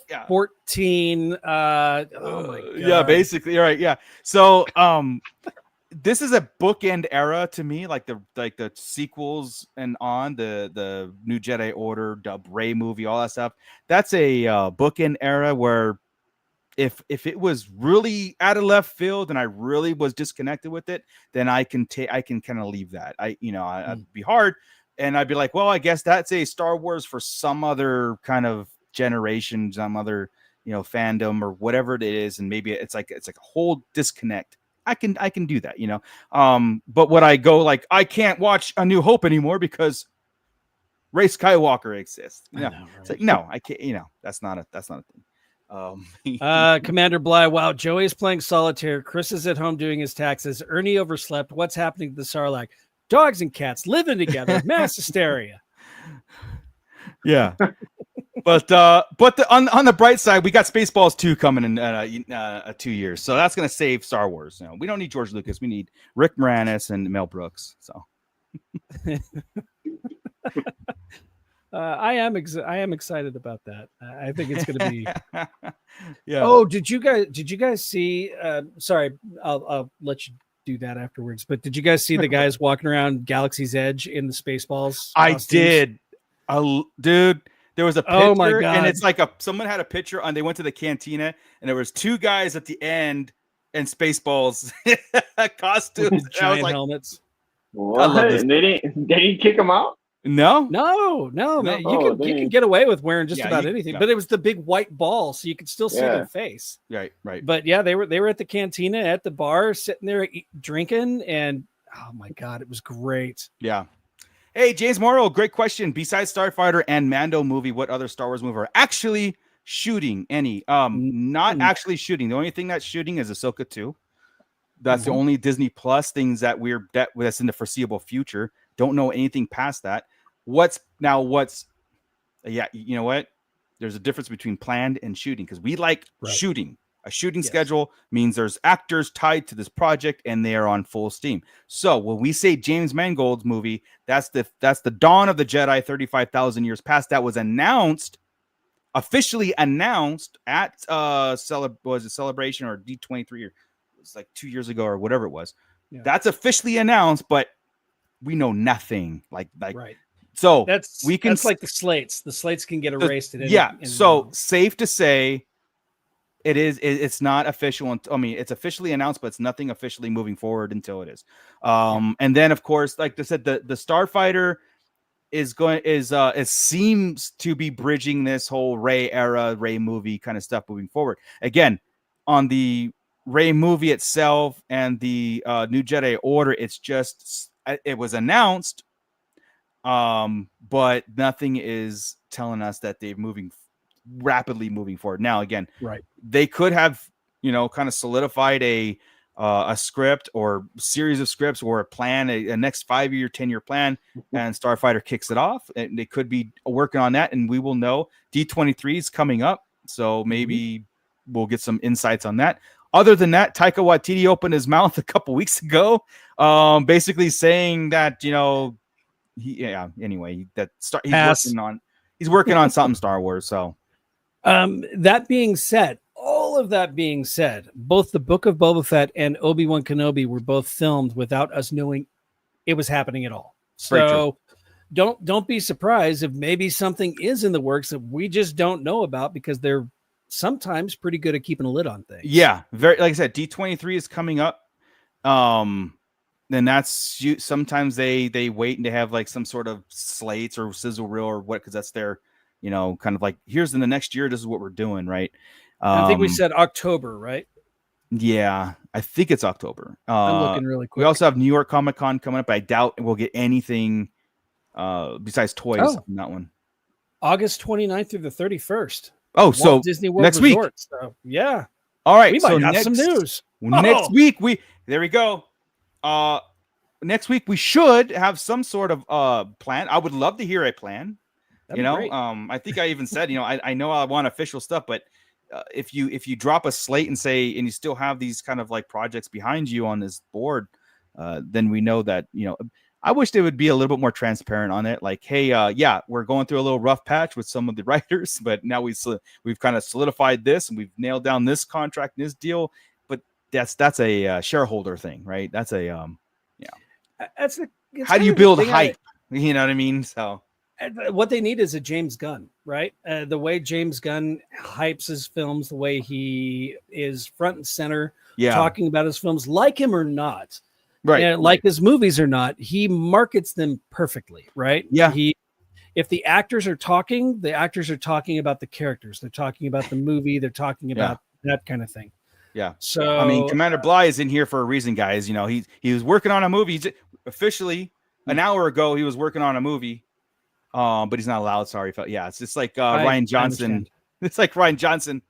Yeah. 14. Oh my God. Yeah, basically. All right. Yeah. So, this is a bookend era to me, like the sequels and on the New Jedi Order, the Rey movie, all that stuff. That's a bookend era where if it was really out of left field and I really was disconnected with it, then I can kind of leave that. I'd be hard, and I'd be like, well, I guess that's a Star Wars for some other kind of generation, some other fandom or whatever it is, and maybe it's like a whole disconnect. I can do that, but when I go like I can't watch A New Hope anymore because Rey Skywalker exists. I know, It's right? like no, I can't. That's not a thing. Commander Bly, wow, Joey's playing solitaire. Chris is at home doing his taxes. Ernie overslept. What's happening to the Sarlacc? Dogs and cats living together. Mass hysteria. Yeah. But on the bright side, we got Spaceballs 2 coming in 2 years, so that's gonna save Star Wars. We don't need George Lucas; we need Rick Moranis and Mel Brooks. So, I am excited about that. I think it's gonna be. Yeah. Oh, did you guys see? Sorry, I'll let you do that afterwards. But did you guys see the guys walking around Galaxy's Edge in the Spaceballs? I costumes? did, dude. There was a picture, Oh my God. and it's like someone had a picture, and they went to the cantina, and there was 2 guys at the end in Spaceballs costumes. With I was giant like, helmets. What? love this. And they didn't kick him out? no, No, man. Oh, You can get away with wearing just Yeah, about you- anything, yeah. but it was the big white ball, so you could still see Yeah. their face. right. But yeah, they were at the cantina at the bar, sitting there drinking, and oh my God, it was great. Yeah. Hey, James Morrow, great question. Besides Starfighter and Mando movie, what other Star Wars movie are actually shooting any? Not actually shooting. The only thing that's shooting is Ahsoka 2. That's the only Disney Plus things that's in the foreseeable future. Don't know anything past that. Yeah, you know what? There's a difference between planned and shooting because we like shooting. A shooting schedule means there's actors tied to this project and they are on full steam. So when we say James Mangold's movie, that's the Dawn of the Jedi 35,000 years past. That was officially announced at Celebration or D23 or it was like 2 years ago or whatever it was. Yeah. That's officially announced, but we know nothing. Like right. So that's like the slates. The slates can get erased at any so safe to say it's not official. I mean, it's officially announced, but it's nothing officially moving forward until it is. And then of course, like I said, the Starfighter it seems to be bridging this whole Rey movie kind of stuff moving forward. Again, on the Rey movie itself and the New Jedi Order, it was announced, but nothing is telling us that they're rapidly moving forward. Now, again, they could have, kind of solidified a script or series of scripts or a plan, a next 5-year, 10-year plan, and Starfighter kicks it off. And they could be working on that, and we will know. D23 is coming up, so maybe we'll get some insights on that. Other than that, Taika Waititi opened his mouth a couple weeks ago, basically saying that he's working on something Star Wars. So, that being said, all of that being said, both the Book of Boba Fett and Obi-Wan Kenobi were both filmed without us knowing it was happening at all. So don't be surprised if maybe something is in the works that we just don't know about because they're sometimes pretty good at keeping a lid on things. Yeah, like I said, D23 is coming up. Then that's sometimes they wait and they have like some sort of slates or sizzle reel or what, because that's their kind of like, here's in the next year, this is what we're doing, right? I think we said October, right? Yeah, I think it's October. I'm looking really quick. We also have New York Comic Con coming up. I doubt we'll get anything besides toys on that one. August 29th through the 31st. Oh, so Disney World next Resort, week. So, yeah. All right. We might have some news. Next week, there we go. Next week we should have some sort of plan. I would love to hear a plan. That'd be great. I think I even said, I know I want official stuff, but if you drop a slate and you still have these kind of like projects behind you on this board, then we know that, I wish they would be a little bit more transparent on it. Like, hey, yeah, we're going through a little rough patch with some of the writers, but now we've kind of solidified this and we've nailed down this contract, this deal. But that's a shareholder thing, right? That's a That's how do you build hype? You know what I mean? So what they need is a James Gunn, right? The way James Gunn hypes his films, the way he is front and center, talking about his films, like him or not. Right. And like his movies or not, he markets them perfectly, right? Yeah. If the actors are talking about the characters. They're talking about the movie. They're talking about that kind of thing. Yeah. So I mean, Commander Bly is in here for a reason, guys. You know, he was working on a movie. Officially, an hour ago, he was working on a movie. But he's not allowed. Sorry. Yeah. It's just like Ryan Johnson. It's like Ryan Johnson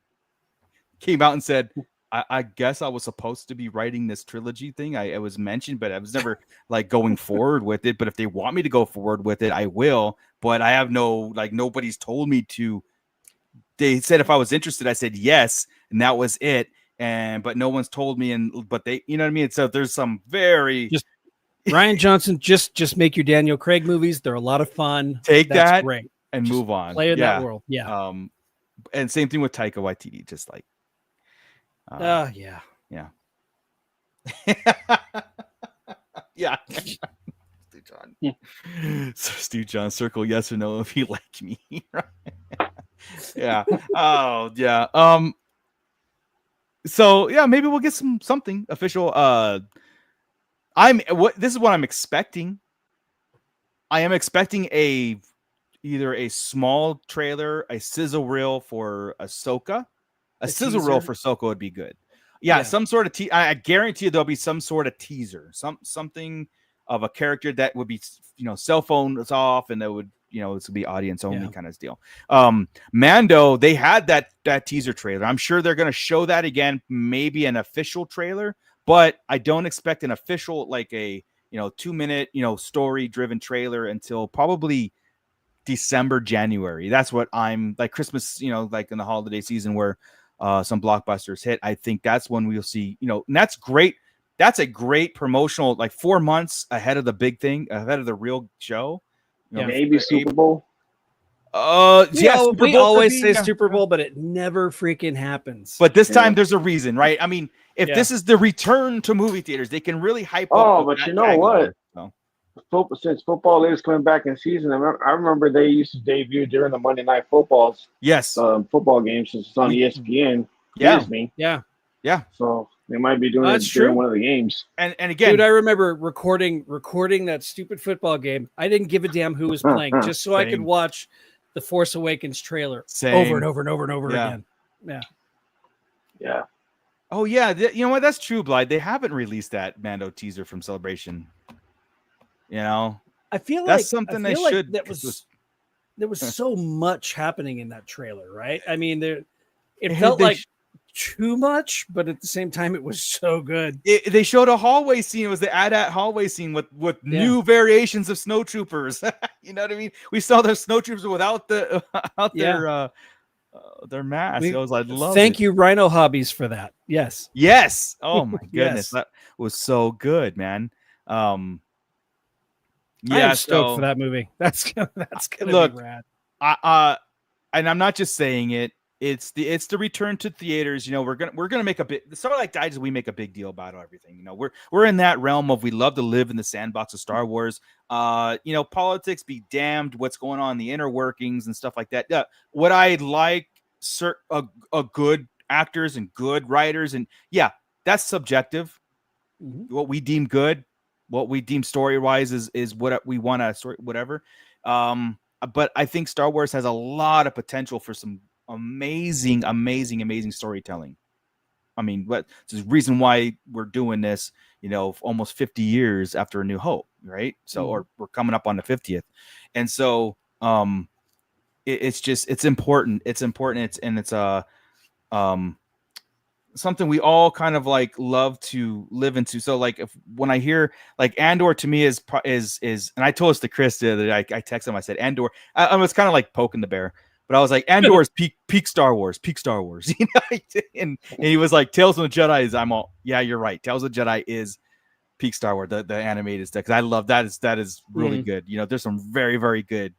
came out and said, I guess I was supposed to be writing this trilogy thing. It was mentioned, but I was never like going forward with it. But if they want me to go forward with it, I will. But I have nobody's told me to. They said if I was interested, I said yes, and that was it. But no one's told me, but they, you know what I mean. So there's some very just Ryan Johnson. Just make your Daniel Craig movies. They're a lot of fun. That's that great and just move on. Play in that world. Yeah. And same thing with Taika Waititi. Just like. Yeah. Yeah. Steve John. So Steve John, circle yes or no if he liked me. Yeah. Oh yeah. So yeah, maybe we'll get something official. This is what I'm expecting. I am expecting either a small trailer, a sizzle reel for Ahsoka. A sizzle reel for Ahsoka would be good. Yeah, some sort of I guarantee there'll be some sort of teaser, something of a character that would be, cell phone is off, and that would, this would be audience only kind of deal. Mando, they had that teaser trailer. I'm sure they're going to show that again, maybe an official trailer, but I don't expect an official like a 2-minute story driven trailer until probably December, January. That's what I'm like Christmas, like in the holiday season where some blockbusters hit. I think that's when we'll see, and that's great. That's a great promotional, like 4 months ahead of the big thing, ahead of the real show. Maybe Super Bowl. We always say Super Bowl, but it never freaking happens. But this time there's a reason, right? I mean, if this is the return to movie theaters, they can really hype up. Oh, but you know what? Since football is coming back in season, I remember they used to debut during the Monday Night Footballs. Yes, football games since it's on ESPN. Yeah. So they might be doing it during one of the games. And again, dude, I remember recording that stupid football game. I didn't give a damn who was playing, just so I could watch the Force Awakens trailer over and over and over and over again. Yeah. Oh yeah, you know what? That's true, Blythe. They haven't released that Mando teaser from Celebration. I feel that's something they should. There was so much happening in that trailer, right? I mean, it felt like too much, but at the same time, it was so good. They showed a hallway scene. It was the AT-AT hallway scene with new variations of snowtroopers. You know what I mean? We saw their snowtroopers without their mask. I was like, thank you, Rhino Hobbies, for that. Yes. Oh my goodness, that was so good, man. I am stoked for that movie. That's gonna be rad. And I'm not just saying it. It's the return to theaters. We're gonna make a big. Sort of like Digest, we make a big deal about everything. We're in that realm of we love to live in the sandbox of Star Wars. Politics be damned. What's going on in the inner workings and stuff like that. What I like, a good actors and good writers, and that's subjective. Mm-hmm. What we deem good. What we deem story-wise is what we want to sort, whatever. But I think Star Wars has a lot of potential for some amazing storytelling. I mean, it's the reason why we're doing this, almost 50 years after A New Hope, right? So, or we're coming up on the 50th. And so, it's important. It's important. It's something we all kind of like love to live into. So like when I hear like Andor to me is, and I told this to Chris the other day, I texted him, I said, Andor, I was kind of like poking the bear, but I was like, Andor is peak Star Wars, and he was like, Tales of the Jedi is, I'm all, yeah, you're right. Tales of the Jedi is peak Star Wars, the animated stuff, because I love that is really good. You know, there's some very, very good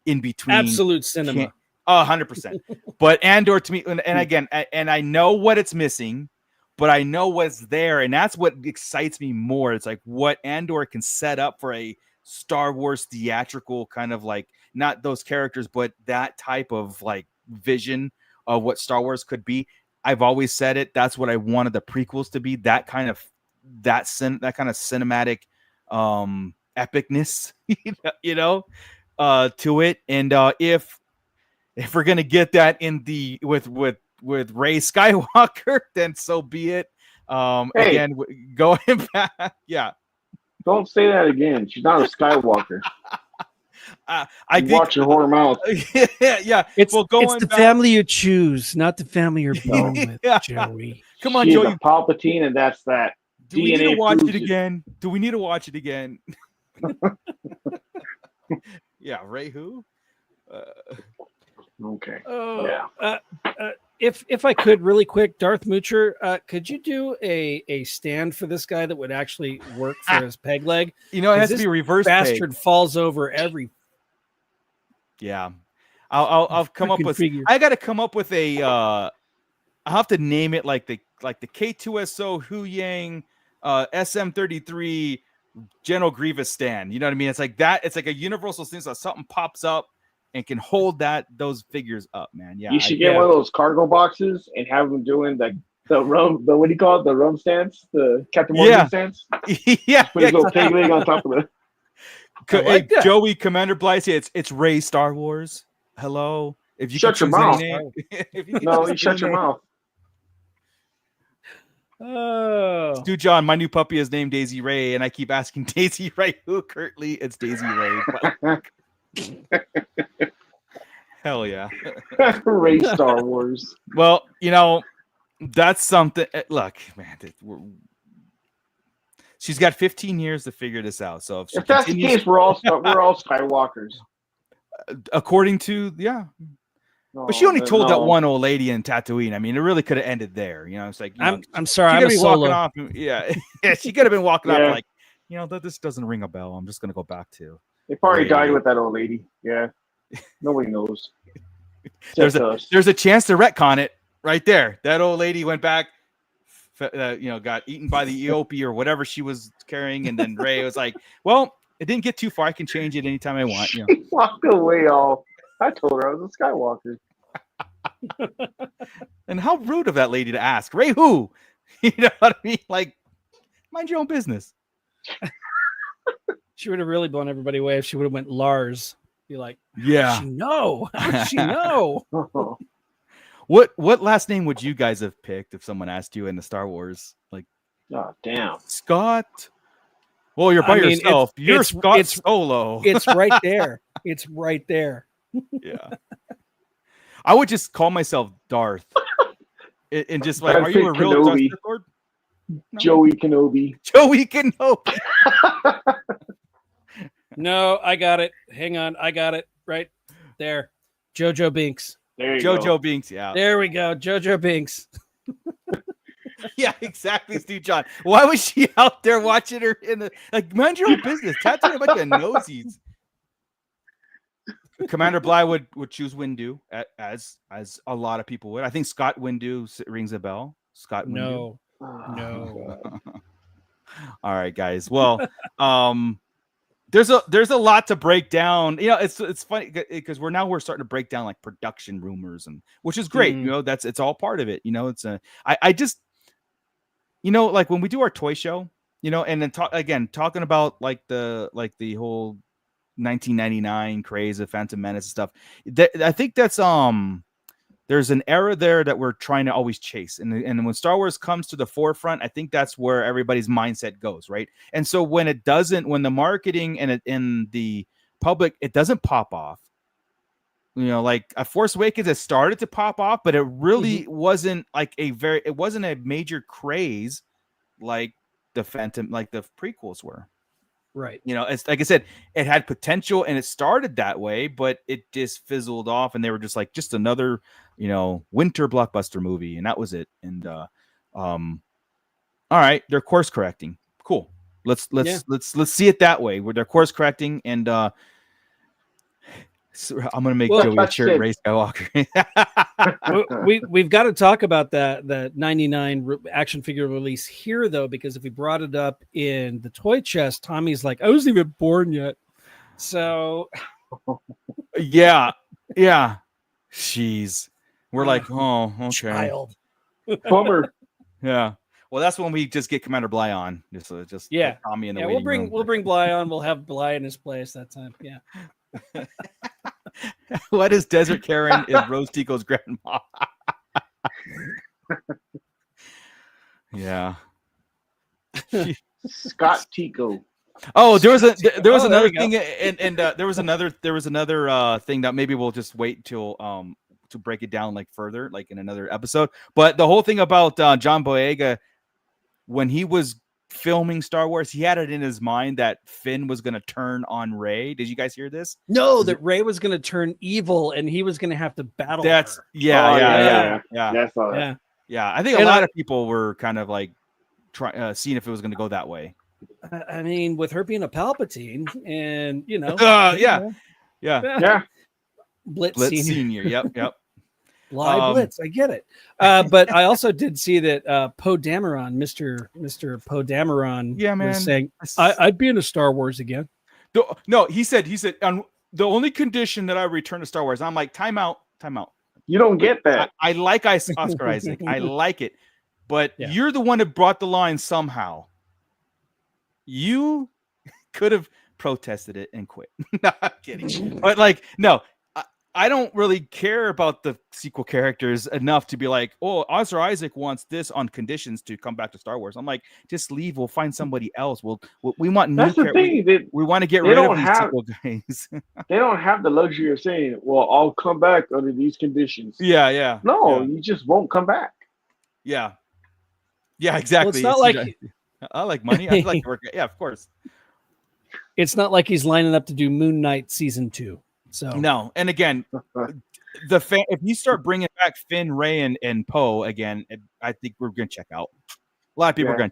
in between Absolute cinema. 100%. But Andor to me, and again, and I know what it's missing, but I know what's there, and that's what excites me more. It's like what Andor can set up for a Star Wars theatrical kind of like, not those characters, but that type of like vision of what Star Wars could be. I've always said it. That's what I wanted the prequels to be. That kind of cinematic epicness, you know, to it. And if we're gonna get that in the with Rey Skywalker, then so be it. Hey. Again, going back, yeah. Don't say that again. She's not a Skywalker. I think watch your horror mouth. yeah. It's the family you choose, not the family you're born with, Joey. Come on, She's Joey. a Palpatine, and that's that. Do we need to watch it again? Do we need to watch it again? Yeah, Ray who? Okay. Yeah. If I could really quick, Darth Moocher, could you do a stand for this guy that would actually work for his peg leg? You know, it has to be reverse. Bastard peg. falls over every. Yeah, I'll come up with. Figure. I got to come up with a. I'll have to name it like the K2SO Hu Yang SM33 General Grievous stand. You know what I mean? It's like that. It's like a universal thing. So something pops up and can hold those figures up, man. Yeah, you should get one of those cargo boxes and have them doing the what do you call it? The rum stance, the Captain Morgan stance. Yeah, put his little peg leg on top of it. Hey, Joey, Commander Blythe, it's Ray Star Wars. Hello. If you shut your mouth. You shut your mouth. Oh, Stu John, my new puppy is named Daisy Ray, and I keep asking Daisy Ray who. Curtly, it's Daisy Ray. Hell yeah. Ray Star Wars. Well, you know, that's something. Look, man, she's got 15 years to figure this out. So if that's the case, we're all Skywalkers. According to but she only told that one old lady in Tatooine. I mean, it really could have ended there. You know, it's like I'm sorry, I'm a solo. Off, yeah, she could have been walking off like, you know, this doesn't ring a bell. I'm just gonna go back to. They probably died with that old lady. Yeah, nobody knows. There's a chance to retcon it right there. That old lady went back, got eaten by the Eopie or whatever she was carrying, and then Ray was like, "Well, it didn't get too far. I can change it anytime I want." You know. She walked away all. I told her I was a Skywalker. And how rude of that lady to ask, Ray who? You know what I mean? Like, mind your own business. She would have really blown everybody away if she would have went Lars. Be like, yeah. How did she know? What last name would you guys have picked if someone asked you in the Star Wars? Like, oh damn, Scott. Well, you're by yourself. You're Scott Solo. It's right there. It's right there. Yeah. I would just call myself Darth. And just like, are you a real Darth Lord? No. Joey Kenobi. Joey Kenobi. No, I got it. Hang on. I got it right there. Jojo Binks. There you Jojo go. Binks, yeah. There we go. Jojo Binks. Yeah, exactly, Steve John. Why was she out there watching her in the mind your own business? Tattooing a bunch of nosies. Commander Bly would choose Windu as a lot of people would. I think Scott Windu rings a bell. Scott Windu. No. All right, guys. Well, there's a lot to break down. You know, it's funny because we're starting to break down like production rumors, and which is great. You know, it's all part of it. You know, I just, you know, like when we do our toy show, you know, and then talking about like the whole 1999 craze of Phantom Menace and stuff. I think that's there's an era there that we're trying to always chase, and when Star Wars comes to the forefront, I think that's where everybody's mindset goes, right? And so when the marketing and in the public, it doesn't pop off. You know, like a Force Awakens, it started to pop off, but it really wasn't like it wasn't a major craze like the Phantom, like the prequels were. Right. You know, it's like I said, it had potential and it started that way, but it just fizzled off, and they were just another, you know, winter blockbuster movie, and that was it. And all right, they're course correcting. Cool. Let's see it that way, where they're course correcting, and so I'm gonna make Joey a shirt Ray Skywalker. We've got to talk about that 99 action figure release here, though, because if we brought it up in the toy chest, Tommy's like, I wasn't even born yet. So yeah. Jeez. We're like, oh, okay. Child. Bummer. Yeah. Well, that's when we just get Commander Bly on. Just yeah. Tommy in the waiting room. We'll bring Bly on. We'll have Bly in his place that time. Yeah. What is Desert Karen is Rose Tico's grandma. Yeah. Scott Tico. Oh, there was another thing, and there was another thing that maybe we'll just wait till to break it down like further, like in another episode. But the whole thing about John Boyega, when he was filming Star Wars, he had it in his mind that Finn was going to turn on Rey. Did you guys hear this? No, that Rey was going to turn evil and he was going to have to battle her. Yeah. I think a lot of people were kind of like seeing if it was going to go that way. I mean, with her being a Palpatine, and Blitz Senior. Yep. Blitz, I get it. But I also did see that Poe Dameron, Mr. Poe Dameron, was saying, I'd be in a Star Wars again. No, he said, the only condition that I return to Star Wars, I'm like, time out. You don't get that. I like Oscar Isaac. I like it. But you're the one that brought the line somehow. You could have protested it and quit. Not kidding. But like, no. I don't really care about the sequel characters enough to be like, oh, Oscar Isaac wants this on conditions to come back to Star Wars. I'm like, just leave. We'll find somebody else. We want new characters. We want to get rid of these sequel guys. They don't have the luxury of saying, well, I'll come back under these conditions. Yeah. No, you just won't come back. Yeah, exactly. Well, it's not like I like money. I like work. Yeah, of course. It's not like he's lining up to do Moon Knight season 2. So no, and again, if you start bringing back Finn, Rey, and Poe again, I think we're gonna check out. A lot of people are gonna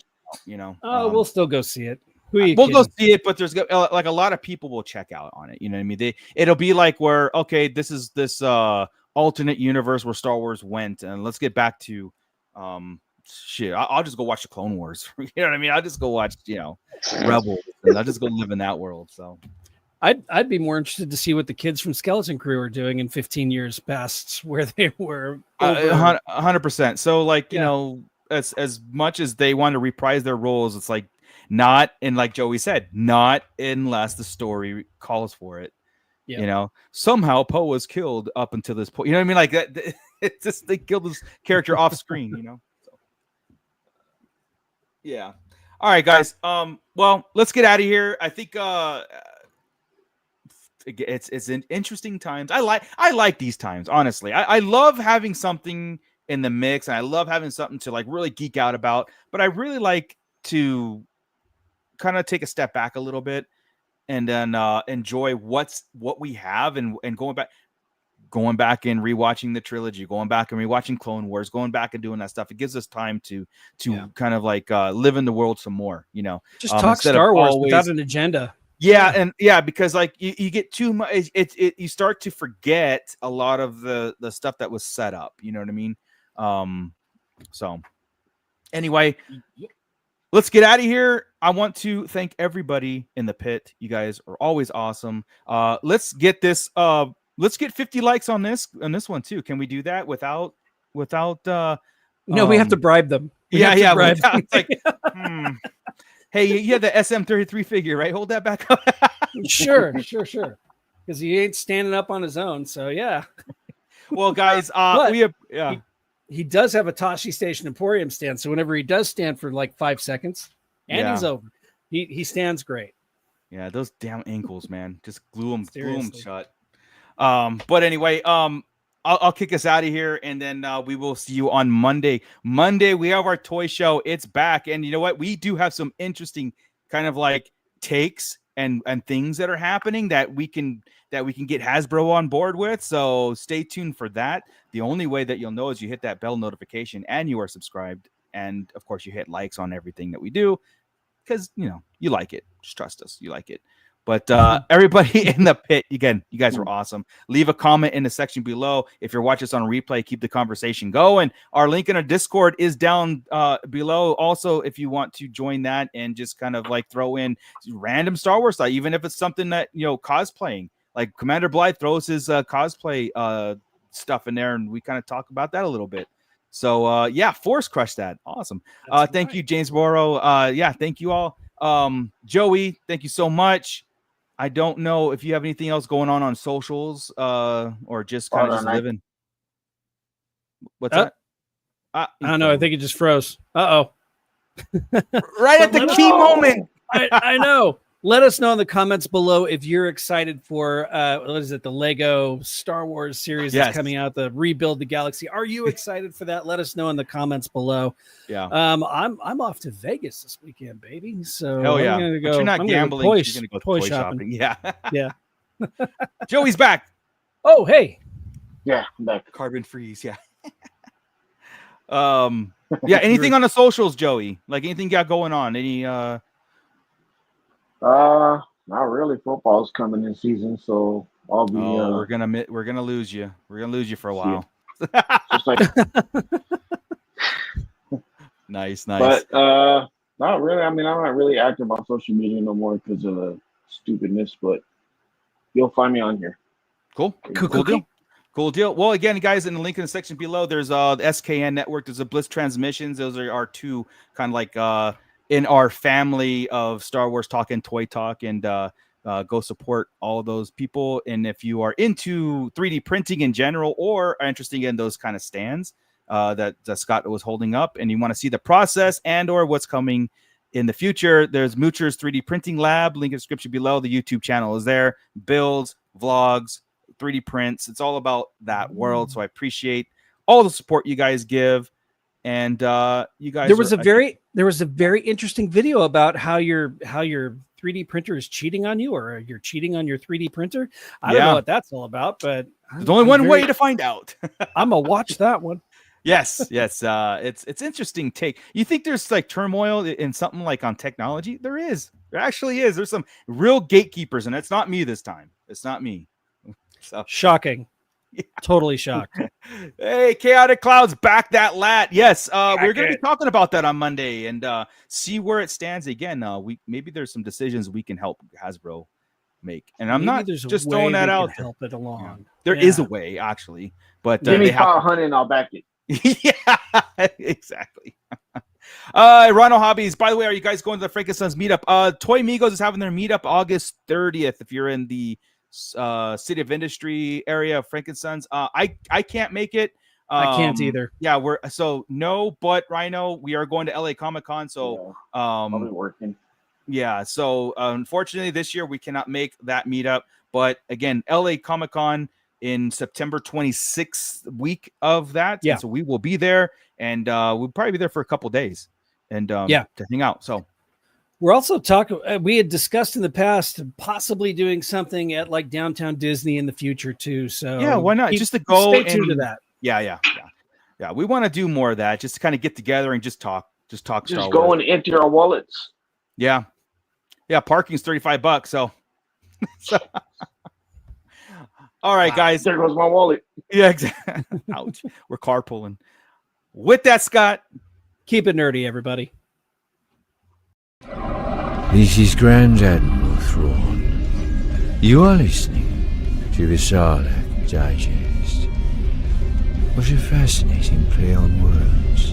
check out. Oh, we'll still go see it. We'll go see it, but there's like a lot of people will check out on it. You know what I mean? It'll be like where this is this alternate universe where Star Wars went, and let's get back to I'll just go watch the Clone Wars. You know what I mean? I'll just go watch Rebels, and I'll just go live in that world. So. I'd be more interested to see what the kids from Skeleton Crew are doing in 15 years past where they were. 100%. So like, you know, as much as they want to reprise their roles, it's like not, and like Joey said, not unless the story calls for it. You know, somehow Poe was killed up until this point. You know what I mean? Like that, it's just, they killed this character off screen, you know? So, yeah. All right, guys. Well, let's get out of here. I think, it's an interesting times. I like these times, honestly. I love having something in the mix, and I love having something to like really geek out about, but I really like to kind of take a step back a little bit and then enjoy what we have, and going back and rewatching the trilogy, going back and rewatching Clone Wars, going back and doing that stuff. It gives us time to kind of like live in the world some more, you know. Just talk Star Wars without an agenda. Yeah, because like you get too much, you start to forget a lot of the stuff that was set up. You know what I mean? So anyway, let's get out of here. I want to thank everybody in the pit. You guys are always awesome. Let's get this. Let's get 50 likes on this one too. Can we do that without? No, we have to bribe them. Hey, you have the SM33 figure, right? Hold that back up. Sure. Because he ain't standing up on his own. So yeah. Well, guys, he does have a Tosche Station Emporium stand. So whenever he does stand for like 5 seconds, and he's over, he stands great. Yeah, those damn ankles, man. Just glue them shut. But anyway, I'll kick us out of here, and then we will see you on Monday. Monday, we have our toy show. It's back, and you know what? We do have some interesting kind of like takes and things that are happening that we can get Hasbro on board with. So stay tuned for that. The only way that you'll know is you hit that bell notification and you are subscribed, and of course you hit likes on everything that we do, because you like it. Just trust us, you like it. But everybody in the pit, again, you guys were awesome. Leave a comment in the section below. If you're watching us on replay, keep the conversation going. Our link in our Discord is down below. Also, if you want to join that and just kind of like throw in random Star Wars stuff, even if it's something that, cosplaying, like Commander Blythe throws his cosplay stuff in there, and we kind of talk about that a little bit. So, Force Crush that. Awesome. Thank you, James Borrow. Thank you all. Joey, thank you so much. I don't know if you have anything else going on socials, or just kind of just living. What's that? I don't know. I think it just froze. Uh-oh. Right at the key moment. I know. Let us know in the comments below if you're excited for the Lego Star Wars series that's coming out, the Rebuild the Galaxy. Are you excited for that? Let us know in the comments below. Yeah. I'm off to Vegas this weekend, baby. So hell yeah. I'm gonna go, but you're not gambling. You're gonna go toy shopping. Yeah. Yeah. Joey's back. Oh, hey. Yeah, I'm back. Carbon freeze. Yeah. Anything on the socials, Joey? Like anything you got going on? Any not really. Football's coming in season, so I'll be. We're gonna lose you. We're gonna lose you for a while. Just like. Nice. But not really. I mean, I'm not really active on social media no more because of the stupidness. But you'll find me on here. Cool deal. Well, again, guys, in the link in the section below, there's the SKN network. There's a Bliss Transmissions. Those are our two kind of like in our family of Star Wars Talk and Toy Talk, and go support all of those people. And if you are into 3D printing in general or are interested in those kind of stands that Scott was holding up, and you want to see the process and or what's coming in the future, there's Moocher's 3D Printing Lab. Link in the description below. The YouTube channel is there. Builds, vlogs, 3D prints. It's all about that world. So I appreciate all the support you guys give. And you guys, there was a very interesting video about how your 3D printer is cheating on you, or you're cheating on your 3D printer. I don't know what that's all about, but there's only one way to find out. I'm gonna watch that one. Yes. It's interesting take. You think there's like turmoil in something like on technology? There actually is. There's some real gatekeepers, and it's not me this time. It's not me. So shocking. Yeah. Totally shocked. Hey, Chaotic Clouds, back that lat. Yes, we're going to be talking about that on Monday and see where it stands. Again, maybe there's some decisions we can help Hasbro make, and I'm not just throwing that out. Help it along. There is a way, actually, but give me 500 and I'll back it. Yeah, exactly. Rhino Hobbies. By the way, are you guys going to the Frankenstein's meetup? Toy Migos is having their meetup August 30th. If you're in the City of Industry area of Frankenstein's, I can't make it. I can't either. Yeah, but Rhino, we are going to LA Comic-Con, so I'll be working. Yeah, so unfortunately this year we cannot make that meetup, but again, LA Comic-Con in September 26th week of that. Yeah, and so we will be there, and we'll probably be there for a couple days and to hang out. So we're also talking. We had discussed in the past possibly doing something at like Downtown Disney in the future too. So yeah, why not? Just to go stay tuned to that. Yeah. We want to do more of that. Just to kind of get together and just talk. Just go and empty our wallets. Yeah. Parking's $35. So. All right, guys. There goes my wallet. Yeah, exactly. Ouch. We're carpooling. With that, Scott, keep it nerdy, everybody. This is Grand Admiral Thrawn. You are listening to the Sarlacc Digest. What a fascinating play on words.